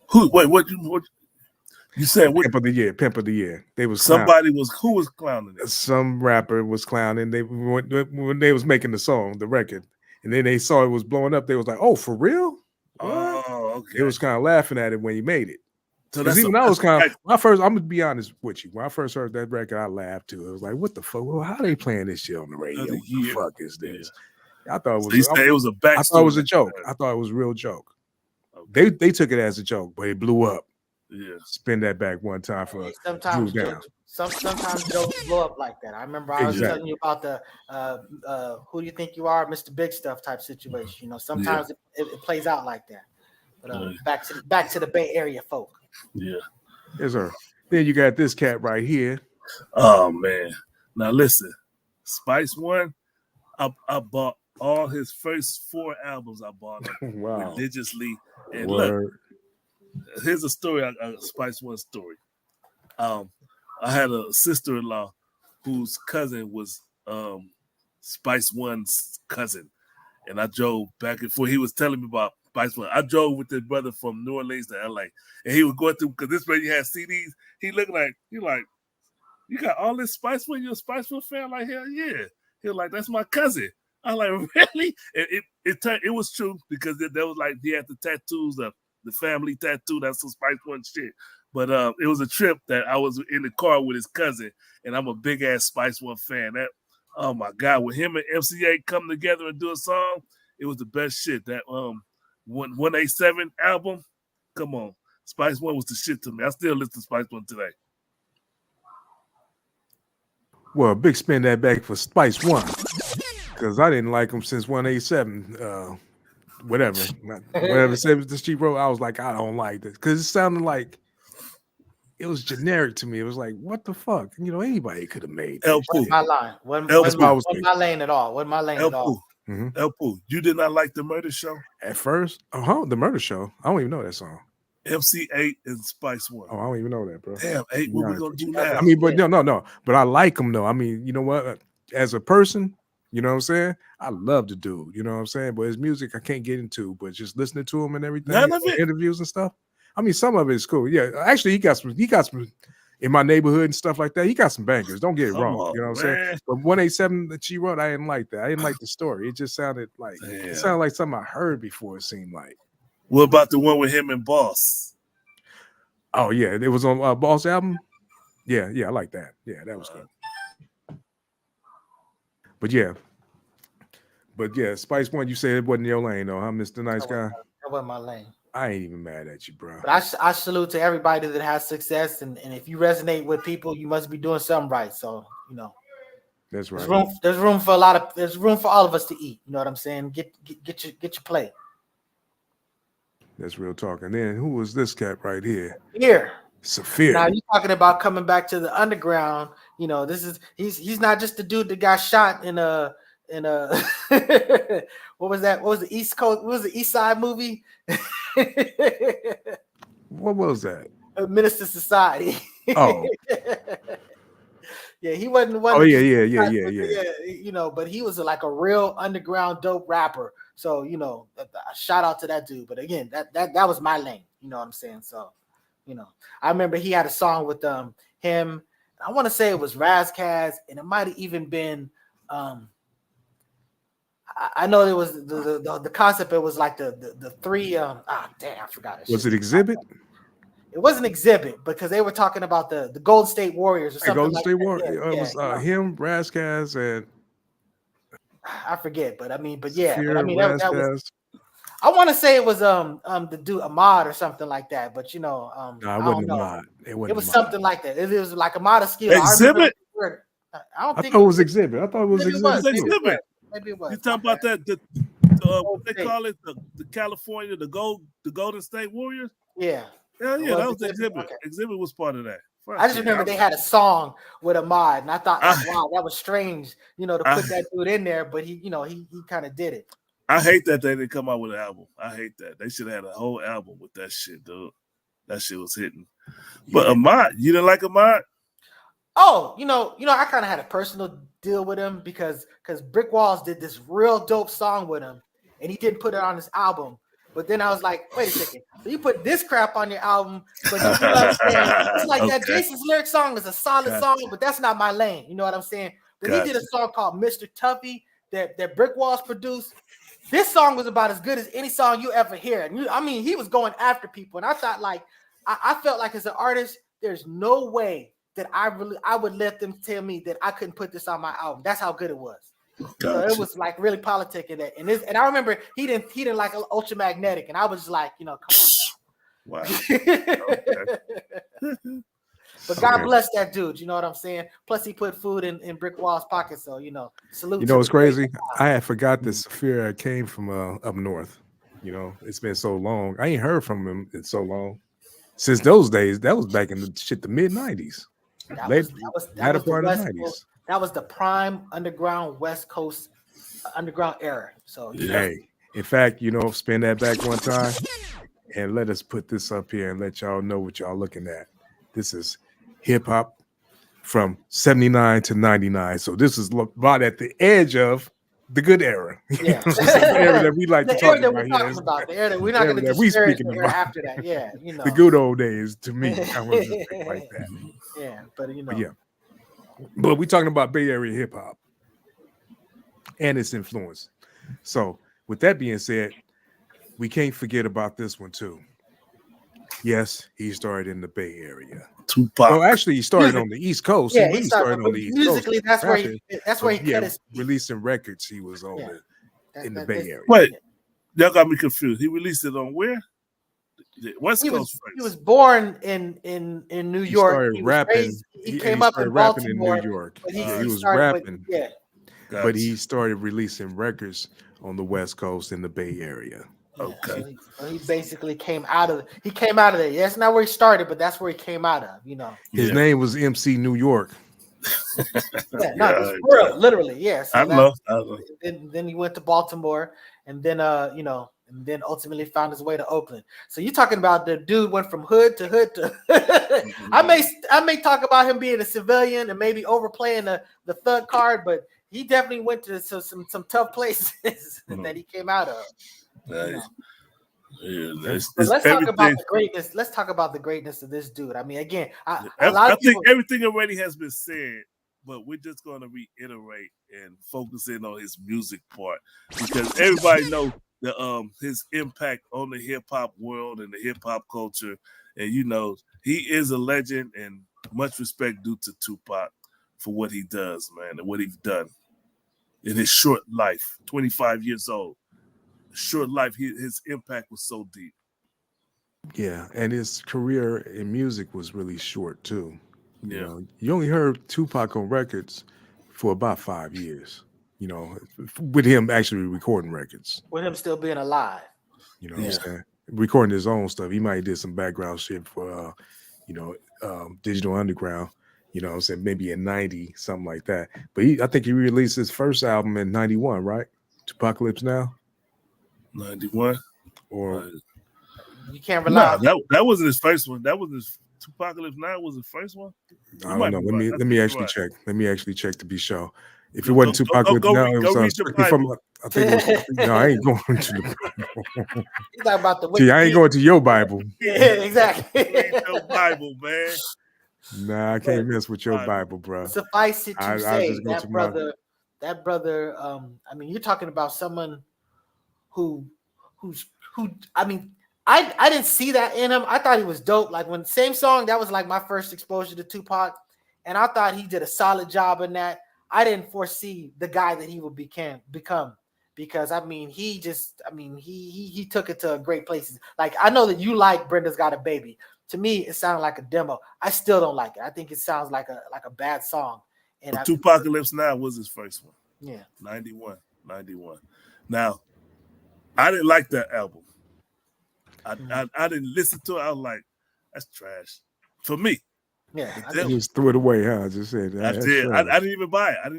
Who? Wait, what you said? Pimp of the Year. They was somebody clowning. Who was clowning it? Some rapper was clowning. They when they was making the song, the record, and then they saw it was blowing up. They was like, "Oh, for real?" What? Oh, okay. It was kind of laughing at it when you made it. So that's even I was kind of when I first. I'm gonna be honest with you. When I first heard that record, I laughed too. It was like, "What the fuck? Well, how they playing this shit on the radio? What the fuck is this?" Yeah. I thought it was. So it was a back. I thought it was a joke. I thought it was a real joke. Okay. They took it as a joke, but it blew up. Yeah. Spin that back one time for sometimes jokes blow up like that. I remember I was telling you about the who do you think you are, Mr. Big Stuff type situation. You know, sometimes it plays out like that. But back to the Bay Area folk. Yeah. Yes, sir. Then you got this cat right here. Oh man. Now listen, Spice One, I bought all his first 4 albums. I bought them religiously. And look, here's a story, a Spice One story. I had a sister-in-law whose cousin was Spice One's cousin. And I drove back and forth. He was telling me about Spice One. I drove with his brother from New Orleans to LA. And he was going through, because this man had CDs. He looked like, you got all this Spice One? You're a Spice One fan? Like, hell yeah. He was like, that's my cousin. I'm like, really? And it was true because there was like, he had the tattoos, the family tattoo. That's some Spice One shit. But it was a trip that I was in the car with his cousin, and I'm a big ass Spice One fan. That, oh my God, when him and MCA come together and do a song, it was the best shit. That 187 album, come on, Spice One was the shit to me. I still listen to Spice One today. Well, big spin that back for Spice One because I didn't like him since 187. Whatever that she wrote, I was like, I don't like this because it sounded like it was generic to me. It was like, what the fuck? You know, anybody could have made that. Wasn't my line. Wasn't my lane at all. Wasn't my lane at all. El Pooh, you did not like The Murder Show? At first? The Murder Show. I don't even know that song. MC8 and Spice One. Oh, I don't even know that, bro. Damn, 8, what we gonna do now? I mean, but no. But I like him though. I mean, you know what? As a person, you know what I'm saying? I love the dude, you know what I'm saying? But his music I can't get into, but just listening to him and everything, interviews and stuff. I mean, some of it is cool. Yeah, actually, he got some in my neighborhood and stuff like that. He got some bangers. Don't get it wrong. You know what I'm saying? But 187 that she wrote, I didn't like that. I didn't like the story. It just sounded like something I heard before. It seemed like. What about the one with him and Boss? Oh yeah, it was on Boss album. Yeah, I like that. Yeah, that was good. But yeah, Spice One, you said it wasn't your lane though, huh, Mr. Nice Guy? That wasn't my lane. I ain't even mad at you, bro. But I salute to everybody that has success, and if you resonate with people, you must be doing something right. So That's right. there's room for all of us to eat. You know what I'm saying? Get your plate. That's real talk. And then who was this cat right here? Here. Saphir. Now you talking about coming back to the underground. This is he's not just the dude that got shot in a what was that? What was the East Coast? What was the East Side movie? What was that? Minister Society. Oh. Yeah, he wasn't one. Oh yeah. But he was like a real underground dope rapper. So shout out to that dude. But again, that was my lane. You know what I'm saying? So, I remember he had a song with him. I want to say it was Razkaz, and it might have even been. I know it was the concept. It was like the three. Damn, I forgot it. Was it Exhibit? It wasn't Exhibit because they were talking about the Golden State Warriors or something. Golden like State that. Warriors. It was him, Razkaz, and I forget, but Saphir, that was. I want to say it was the dude Ahmad or something like that, but no, I don't know. Ahmad. It was something like that. It was like Ahmad skill. Exhibit. I don't think it was Exhibit. I thought it was Exhibit. Maybe it was. You talking about that? What they call it? The California, the Golden State Warriors. Yeah. Yeah, that was Exhibit. Okay. Exhibit was part of that. I just remember they had a song with Ahmad, and I thought, wow, that was strange, to put that dude in there, but he kind of did it. I hate that they didn't come out with an album. I hate that. They should have had a whole album with that shit, dude. That shit was hitting. But Ahmad, you didn't like Ahmad? Oh, I kind of had a personal deal with him because Brick Walls did this real dope song with him, and he didn't put it on his album. But then I was like, wait a second. So you put this crap on your album, but you know what I'm saying? It's like that Jason's Lyric song is a solid song, but that's not my lane. You know what I'm saying? But he did a song called Mr. Tuffy that Brick Walls produced. This song was about as good as any song you ever hear. And he was going after people. And I thought I felt like as an artist, there's no way that I would let them tell me that I couldn't put this on my album. That's how good it was. So it was like really politicking that, and I remember he didn't like Ultramagnetic, and I was like, come on. Wow. But God bless that dude. You know what I'm saying? Plus, he put food in Brick Wall's pocket, so salute. You know what's crazy? I had forgot that Saphir came from up north. It's been so long. I ain't heard from him in so long. Since those days, that was back in the mid '90s. That was the 90s. That was the prime underground West Coast underground era. So hey, in fact, spin that back one time and let us put this up here and let y'all know what y'all looking at. This is hip hop from 79 to 99. So this is about at the edge of the good era. Yeah, the era that we like to talk about. The era that we're not going to disparage the era after that. Yeah, the good old days to me. I want to think like that. Yeah, but But we're talking about Bay Area hip hop and its influence. So, with that being said, we can't forget about this one too. Yes, he started in the Bay Area. Tupac. Well, actually, he started on the East Coast. Yeah, he started on the East Coast. Musically, that's where he cut his releasing records. He was on in the Bay Area. Wait, y'all got me confused. He released it on where? The West Coast. He was born in New York. He started rapping. He came up in Baltimore. In New York. But he was rapping. But he started releasing records on the West Coast in the Bay Area. Okay. So he basically came out of there. Yeah, that's not where he started, but that's where he came out of. His name was MC New York. Literally, yes. Yeah. So I know. Then he went to Baltimore, and then and then ultimately found his way to Oakland. So you're talking about the dude went from hood to hood to. I may talk about him being a civilian and maybe overplaying the thug card, but he definitely went to some tough places that he came out of. Let's talk about the greatness. Let's talk about the greatness of this dude. I mean, again, I think everything already has been said, but we're just going to reiterate and focus in on his music part because everybody knows his impact on the hip hop world and the hip hop culture, and he is a legend and much respect due to Tupac for what he does, man, and what he's done in his short life, 25 years old. Short life, his impact was so deep. Yeah, and his career in music was really short too. You Yeah. know, you only heard Tupac on records for about 5 years. You know, with him actually recording records. With him still being alive. You know what I'm Yeah. saying? Recording his own stuff. He might have did some background shit for, you know, Digital Underground. You know what I'm saying? Maybe in '90, something like that. But I think he released his first album in '91, right? Apocalypse Now, 91. or You can't rely Nah, on that wasn't his first one. That was his Apocalypse Now was the first one. You I don't might know. be Let right. me I let think me you're actually right. check. Let me actually check to be sure. If it Go, wasn't Apocalypse Now, it was read the strictly from. Bible. I think it was strictly. No, I ain't going to the Bible. you talking about the See, I ain't Wikipedia. going to your Bible. Yeah, exactly. Read your Bible, man. Nah, I but can't mess with your Bible, bro. suffice it to I say just go to my. that brother, I mean, you're talking about someone who who I mean, I didn't see that in him. I thought he was dope. Like when same song, that was like my first exposure to Tupac, and I thought he did a solid job in that. I didn't foresee the guy that he would become because I mean he took it to great places. Like I know that you like Brenda's Got a Baby. To me, it sounded like a demo. I still don't like it. I think it sounds like a bad song. And But Apocalypse Now was his first one. yeah, 91. 91. Now, I didn't like that album. I didn't listen to it. I was like, that's trash. For me. yeah, But I then You just threw it away, huh? I just said I that's did. trash. I didn't even buy it. I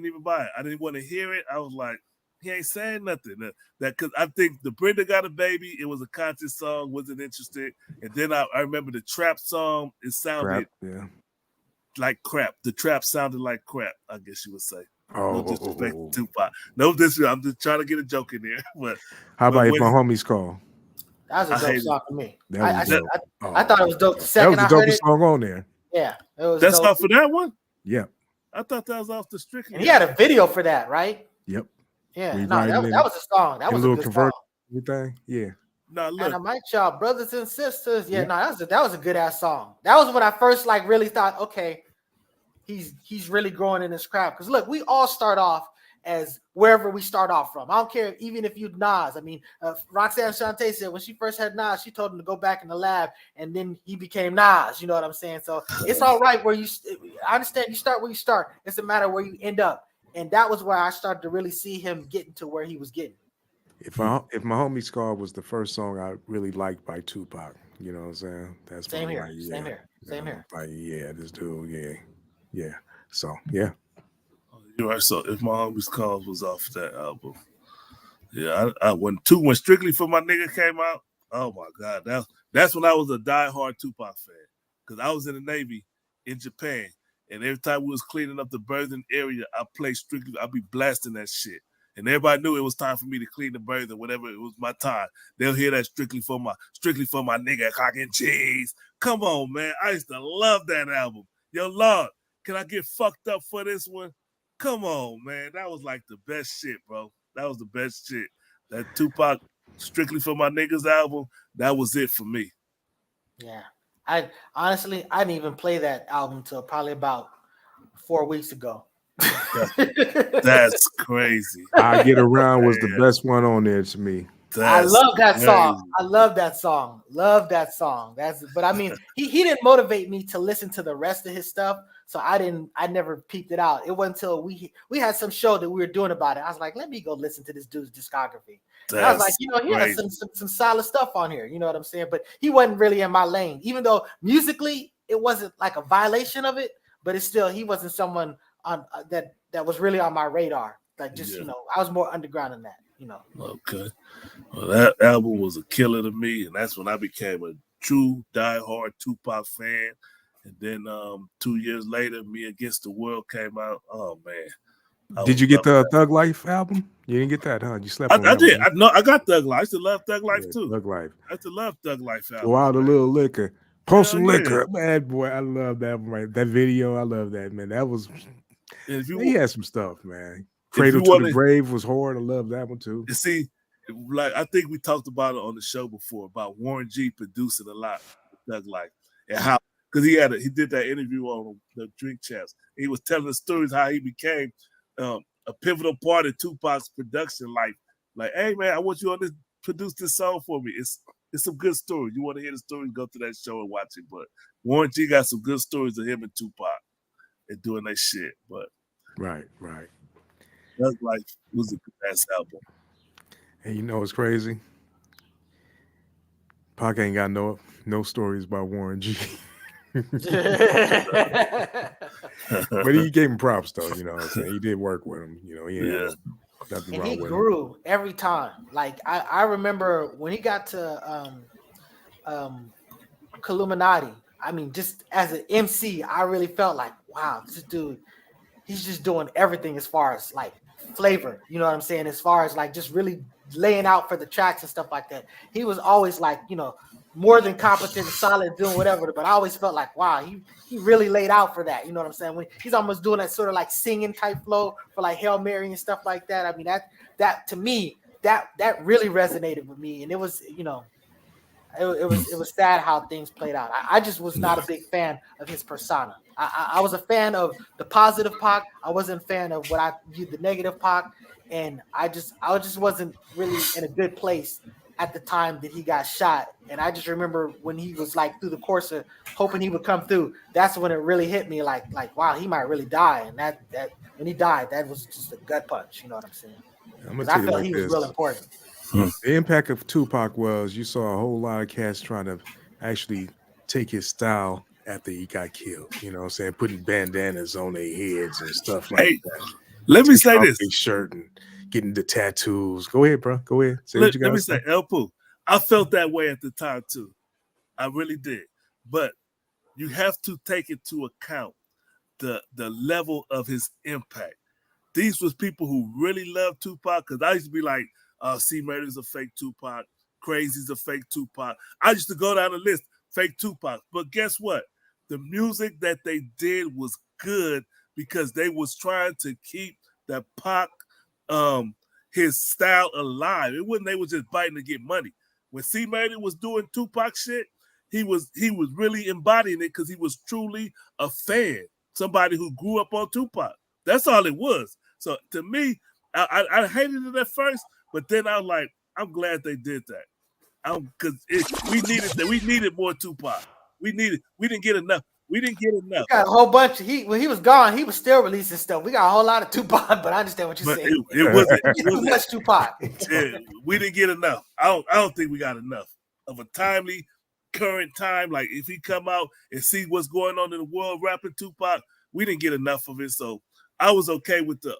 didn't want to hear it. I was like, he ain't saying nothing. That because I think the Brenda Got a Baby, it was a conscious song, wasn't interested. And then I remember the trap song, it sounded Crap. Yeah. like crap. The trap sounded like crap, I guess you would say. No Oh, disrespect to Tupac. No disrespect. I'm just trying to get a joke in there. How But about if when my homies call? That was a I dope hated song for me. That was dope. I thought it was dope the That was second the I heard dopest it. song on there. Yeah, it was that's dope. not for that one. Yep. I thought that was off the Strictly. And he had a video for that, right? Yep. Yeah, no, Rewriting that was a song. That a was a little good song. convert everything. Yeah. Now And look, I might y'all brothers and sisters. Yeah, Yep. no, that was a good ass song. That was when I first like really thought, okay, he's really growing in his craft. Because look, we all start off as wherever we start off from. I don't care, even if you Nas. I mean, Roxanne Shante said when she first had Nas, she told him to go back in the lab, and then he became Nas. You know what I'm saying? So it's all right where you. I understand you start where you start. It's a matter where you end up, and that was where I started to really see him getting to where he was getting. If my homie Scar was the first song I really liked by Tupac, you know what I'm saying? That's Same my here. like, Same yeah. here. Same here. Like, yeah, this dude, yeah. Yeah. So yeah. you're right. So if my homies calls was off that album, yeah, when Strictly for My Nigga came out, oh my god, that's when I was a diehard Tupac fan because I was in the Navy in Japan, and every time we was cleaning up the berthing area, I played Strictly. I'd be blasting that shit, and everybody knew it was time for me to clean the berthing. Whenever it was my time, they'll hear that Strictly for My Nigga, cock and cheese. Come on, man, I used to love that album. Yo, Lord, can I get fucked up for this one? Come on, man, that was like the best shit, bro. That was the best shit. That Tupac Strictly for My Niggas album, that was it for me. Yeah. I honestly I didn't even play that album till probably about 4 weeks ago. That's crazy. I Get Around was the best one on there to me. I love that crazy. song. I love that song. Love that song. But I mean, he didn't motivate me to listen to the rest of his stuff. So I never peeped it out. It wasn't until we had some show that we were doing about it. I was like, let me go listen to this dude's discography. And I was like, he has some solid stuff on here. You know what I'm saying? But he wasn't really in my lane, even though musically it wasn't like a violation of it, but it's still, he wasn't someone on that was really on my radar. Like just, I was more underground than that, Okay. Well, that album was a killer to me, and that's when I became a true diehard Tupac fan. And then 2 years later, Me Against the World came out. Oh man! Did you get the Thug Life album? You didn't get that, huh? You slept on I that did. one. I got Thug Life. I used to love Thug Life too. Thug Life. I used to love Thug Life album. Go out a little liquor. Post some yeah. liquor. Man, boy, I love that one, right? That video, I love that, man. That was he had some stuff, man. Cradle to the Grave was hard. I love that one too. You see, like I think we talked about it on the show before about Warren G producing a lot of Thug Life and how because he did that interview on the Drink Champs. He was telling the stories how he became a pivotal part of Tupac's production life. Like, hey man, I want you on this produce this song for me. It's It's some good stories. You want to hear the story, go to that show and watch it. But Warren G got some good stories of him and Tupac and doing that shit. But Right. That's Life was a good ass album. And you know what's crazy? Pac ain't got no stories about Warren G. But he gave him props though, you know what I'm saying? He did work with him, you know, he ain't had nothing And wrong he with him. grew every time. Like I remember when he got to Illuminati. I mean, just as an MC, I really felt like, wow, this dude, he's just doing everything as far as like flavor. You know what I'm saying? As far as like just really laying out for the tracks and stuff like that. He was always like, you know, more than competent, solid, doing whatever. But I always felt like, wow, he really laid out for that. You know what I'm saying? When he's almost doing that sort of like singing type flow for like Hail Mary and stuff like that. I mean, that to me, that really resonated with me. And it was, you know, it was sad how things played out. I just was not a big fan of his persona. I was a fan of the positive Pac. I wasn't a fan of what I viewed the negative Pac, and I just wasn't really in a good place at the time that he got shot. And I just remember when he was like through the course of hoping he would come through. That's when it really hit me like wow, he might really die. And that when he died, that was just a gut punch. You know what I'm saying? I'm gonna Because tell I you felt like he was this. real important. The impact of Tupac was you saw a whole lot of cats trying to actually take his style after he got killed. You know what I'm saying? Putting bandanas on their heads and stuff like Hey, that. let me Taking say off this. their shirt and getting the tattoos. Go ahead, bro. Go ahead. Say what Let you got me to say, say. El Poo, I felt that way at the time too. I really did. But you have to take into account the level of his impact. These was people who really loved Tupac, because I used to be like, C Murder's a fake Tupac, Crazy's a fake Tupac. I used to go down the list, fake Tupac. But guess what? The music that they did was good because they was trying to keep that Pac, his style alive. It wasn't they was just biting to get money. When C Murder was doing Tupac shit, he was really embodying it because he was truly a fan, somebody who grew up on Tupac. That's all it was. So to me, I hated it at first, but then I was like, I'm glad they did that. Because we needed more Tupac. We didn't get enough. We didn't get enough. We got a whole bunch. When he was gone, he was still releasing stuff. We got a whole lot of Tupac, but I understand what you're But saying. it wasn't Too much Tupac. we didn't get enough. I don't think we got enough of a timely, current time. Like if he come out and see what's going on in the world rapping Tupac, we didn't get enough of it. So I was okay with the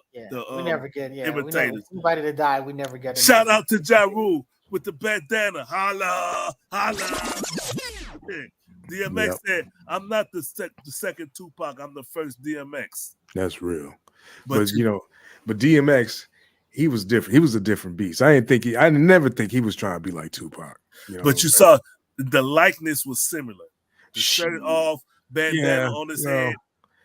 we never get imitators. Anybody that died, we never get. Shout out to Ja Rule with the bandana. Holla, holla. DMX said, "I'm not the second Tupac. I'm the first DMX." That's real. But you know, but DMX, he was different. He was a different beast. I never think he was trying to be like Tupac. You know but you saw the likeness was similar. The shirt off, bandana on his head.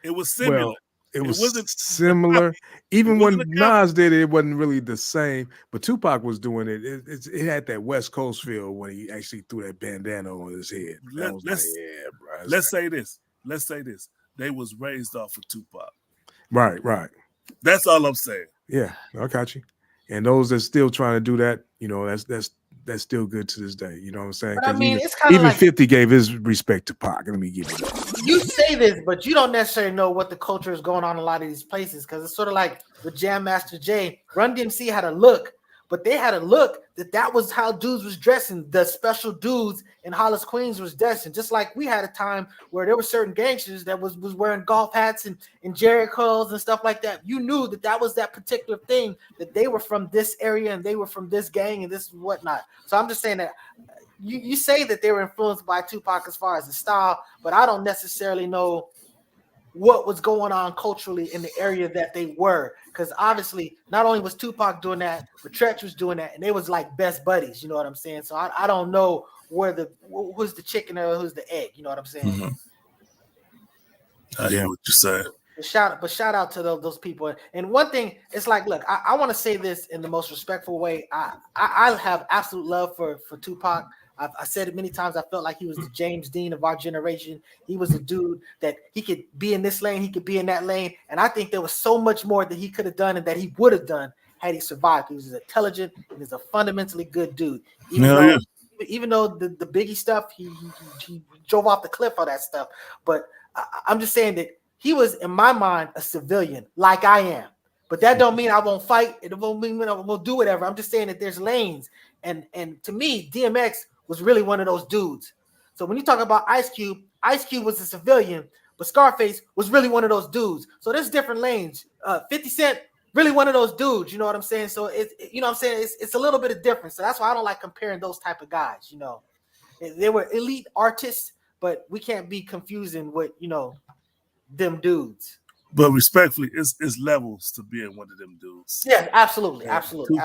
It was similar. Well, it wasn't similar. Even when Nas did it, it wasn't really the same. But Tupac was doing it. It had that West Coast feel when he actually threw that bandana on his head. Let's say this. They was raised off of Tupac. Right. That's all I'm saying. Yeah, I got you. And those that still trying to do that, you know, that's still good to this day. You know what I'm saying? But I mean, it's kind of even like 50 gave his respect to Pac. Let me give it up. You say this, but you don't necessarily know what the culture is going on in a lot of these places, because it's sort of like with Jam Master Jay. Run DMC had a look, but they had a look that was how dudes was dressing. The special dudes in Hollis, Queens was dressing. Just like we had a time where there were certain gangsters that was wearing golf hats and Jerry curls and stuff like that. You knew that was that particular thing, that they were from this area and they were from this gang and this whatnot. So I'm just saying that you say that they were influenced by Tupac as far as the style, but I don't necessarily know what was going on culturally in the area that they were, because obviously not only was Tupac doing that, but Tretch was doing that, and they was like best buddies. You know what I'm saying? So I don't know who's the chicken or who's the egg. You know what I'm saying? Mm-hmm. I hear what you're saying. Shout out to those people. And one thing, it's like, look, I want to say this in the most respectful way. I have absolute love for Tupac. I said it many times. I felt like he was the James Dean of our generation. He was a dude that he could be in this lane, he could be in that lane. And I think there was so much more that he could have done and that he would have done had he survived. He was intelligent and he's a fundamentally good dude. Even though even though the Biggie stuff, he drove off the cliff, all that stuff. But I'm just saying that he was, in my mind, a civilian, like I am. But that don't mean I won't fight. It won't mean I won't do whatever. I'm just saying that there's lanes. And to me, DMX was really one of those dudes. So when you talk about Ice Cube was a civilian, but Scarface was really one of those dudes. So there's different lanes. 50 Cent, really one of those dudes. You know what I'm saying? So you know what I'm saying? It's a little bit of difference. So that's why I don't like comparing those type of guys. You know, they were elite artists, but we can't be confusing with, you know, them dudes. But respectfully, it's levels to being one of them dudes. Yeah, absolutely, absolutely.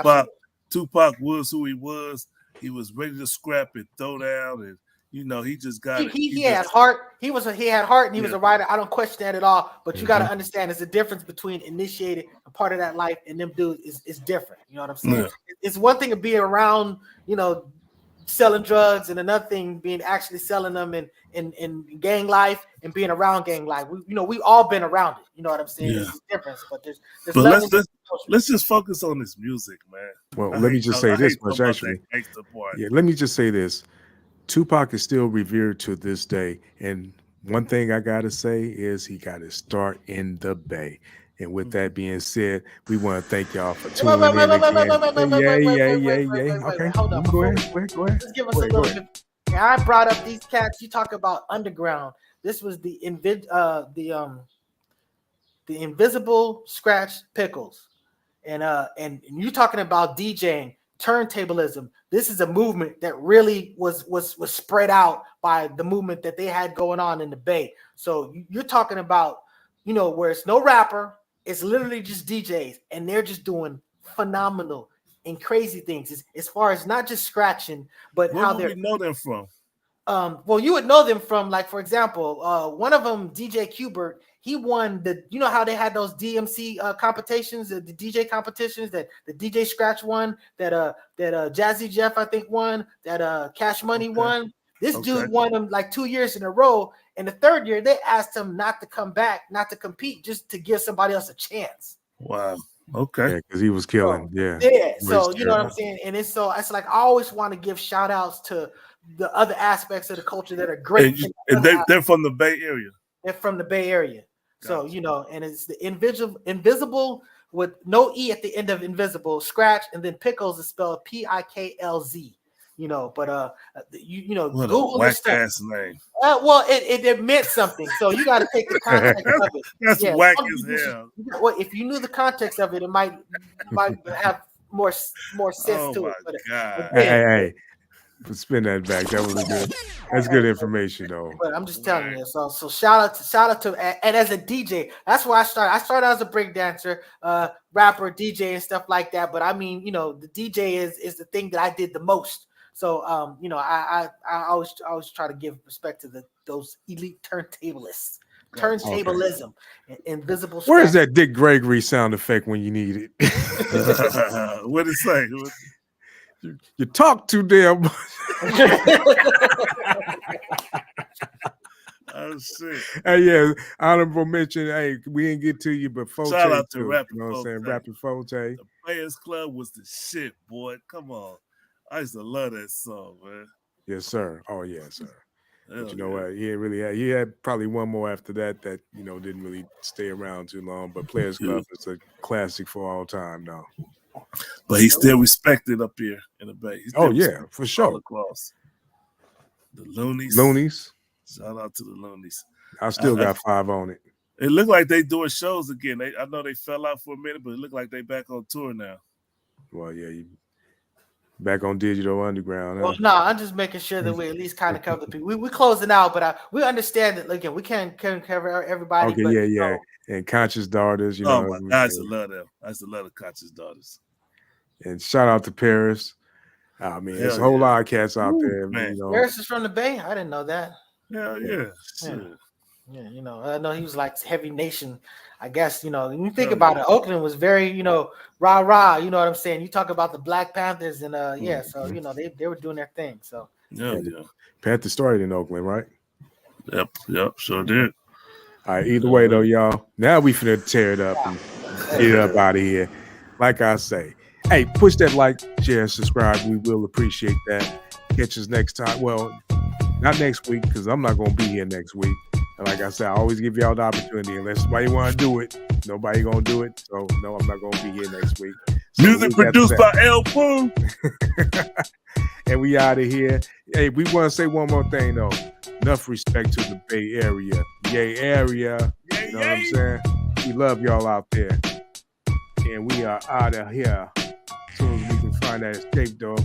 Tupac was who he was. He was ready to scrap and throw down, and you know he just got. He had heart. He had heart, and he was a writer. I don't question that at all. But you got to understand, there's a difference between initiated and part of that life, and them dudes is different. You know what I'm saying? Yeah. It's one thing to be around, you know, selling drugs, and another thing being actually selling them in gang life and being around gang life. We all been around it. You know what I'm saying? Yeah. There's a difference, but there's let's just focus on this music, man. Well, let me just say this much, actually. Yeah, let me just say this. Tupac is still revered to this day, and one thing I gotta say is he got his start in the Bay. And with that being said, we want to thank y'all for tuning in again. Okay, hold on. Go ahead. Let's give us a little bit. I brought up these cats. You talk about underground. This was the Invisible Scratch Pickles, and you talking about DJing, turntablism. This is a movement that really was spread out by the movement that they had going on in the Bay. So you're talking about, you know, where it's no rapper, it's literally just DJs, and they're just doing phenomenal and crazy things as far as not just scratching, but where how do we know them from? Well, you would know them from, like, for example, one of them, DJ Qbert, he won you know how they had those DMC competitions, the DJ competitions that the DJ Scratch won, that Jazzy Jeff, I think, won, that Cash Money won. This dude won them like 2 years in a row. And the third year, they asked him not to come back, not to compete, just to give somebody else a chance. Wow. Okay. Yeah, because he was killing. Yeah. So you know what I'm saying? And it's like I always want to give shout outs to the other aspects of the culture that are great. And they're from the Bay Area. They're from the Bay Area. So, you know, and it's the invisible with no E at the end of invisible, Scratch, and then Pickles is spelled Piklz. You know, but you know, what Google a whack ass name. Well, it meant something, so you got to take the context of it. That's whack as hell. Well, if you knew the context of it, it might have more sense to it. But, God. Hey, spin that back. That was good. That's good information, though. But I'm just telling you. So shout out to and as a DJ, that's where I started. I started as a breakdancer, rapper, DJ, and stuff like that. But I mean, you know, the DJ is the thing that I did the most. So, you know, I always try to give respect to those elite turntablists, turntablism, invisible. Where is that Dick Gregory sound effect when you need it? What it say? You talk too damn much. Oh shit! Hey, yeah, honorable mention. Hey, we didn't get to you, but Forte, shout out to too, Rapping, you know what I'm saying? Rapping Forte. The Players Club was the shit, boy. Come on. I used to love that song, man. Yes, sir. Oh, yeah, sir. But you know what? He had probably one more after that, you know, didn't really stay around too long. But Players Club is a classic for all time now. But he's still respected up here in the Bay. Oh, yeah, for sure. All across. The Loonies. Shout out to the Loonies. I still got 5 on it. It looked like they doing shows again. I know they fell out for a minute, but it looked like they back on tour now. Well, yeah, back on Digital Underground. Well, no, I'm just making sure that we at least kind of cover the people. We closing out, but we understand that, again, we can't cover everybody. Okay, but, yeah. You know, and Conscious Daughters, you know. Oh, my God, I used to love them. I used to love the Conscious Daughters. And shout out to Paris. I mean, there's a whole lot of cats out there. Man. You know. Paris is from the Bay? I didn't know that. Yeah. Yeah, you know, I know he was like Heavy Nation. I guess, you know, when you think about it, Oakland was very, you know, rah, you know what I'm saying? You talk about the Black Panthers and so, you know, they were doing their thing. So yeah. Panthers started in Oakland, right? Yep, sure did. All right, either way though, y'all. Now we finna tear it up and get it up out of here. Like I say, hey, push that like, share, subscribe. We will appreciate that. Catch us next time. Well, not next week because I'm not going to be here next week. And like I said, I always give y'all the opportunity. Unless somebody want to do it, nobody going to do it. So, no, I'm not going to be here next week. So Music produced by El Boom. And we out of here. Hey, we want to say one more thing, though. Enough respect to the Bay Area. Yay, area. You know what I'm saying? We love y'all out there. And we are out of here as soon as we can find that escape door.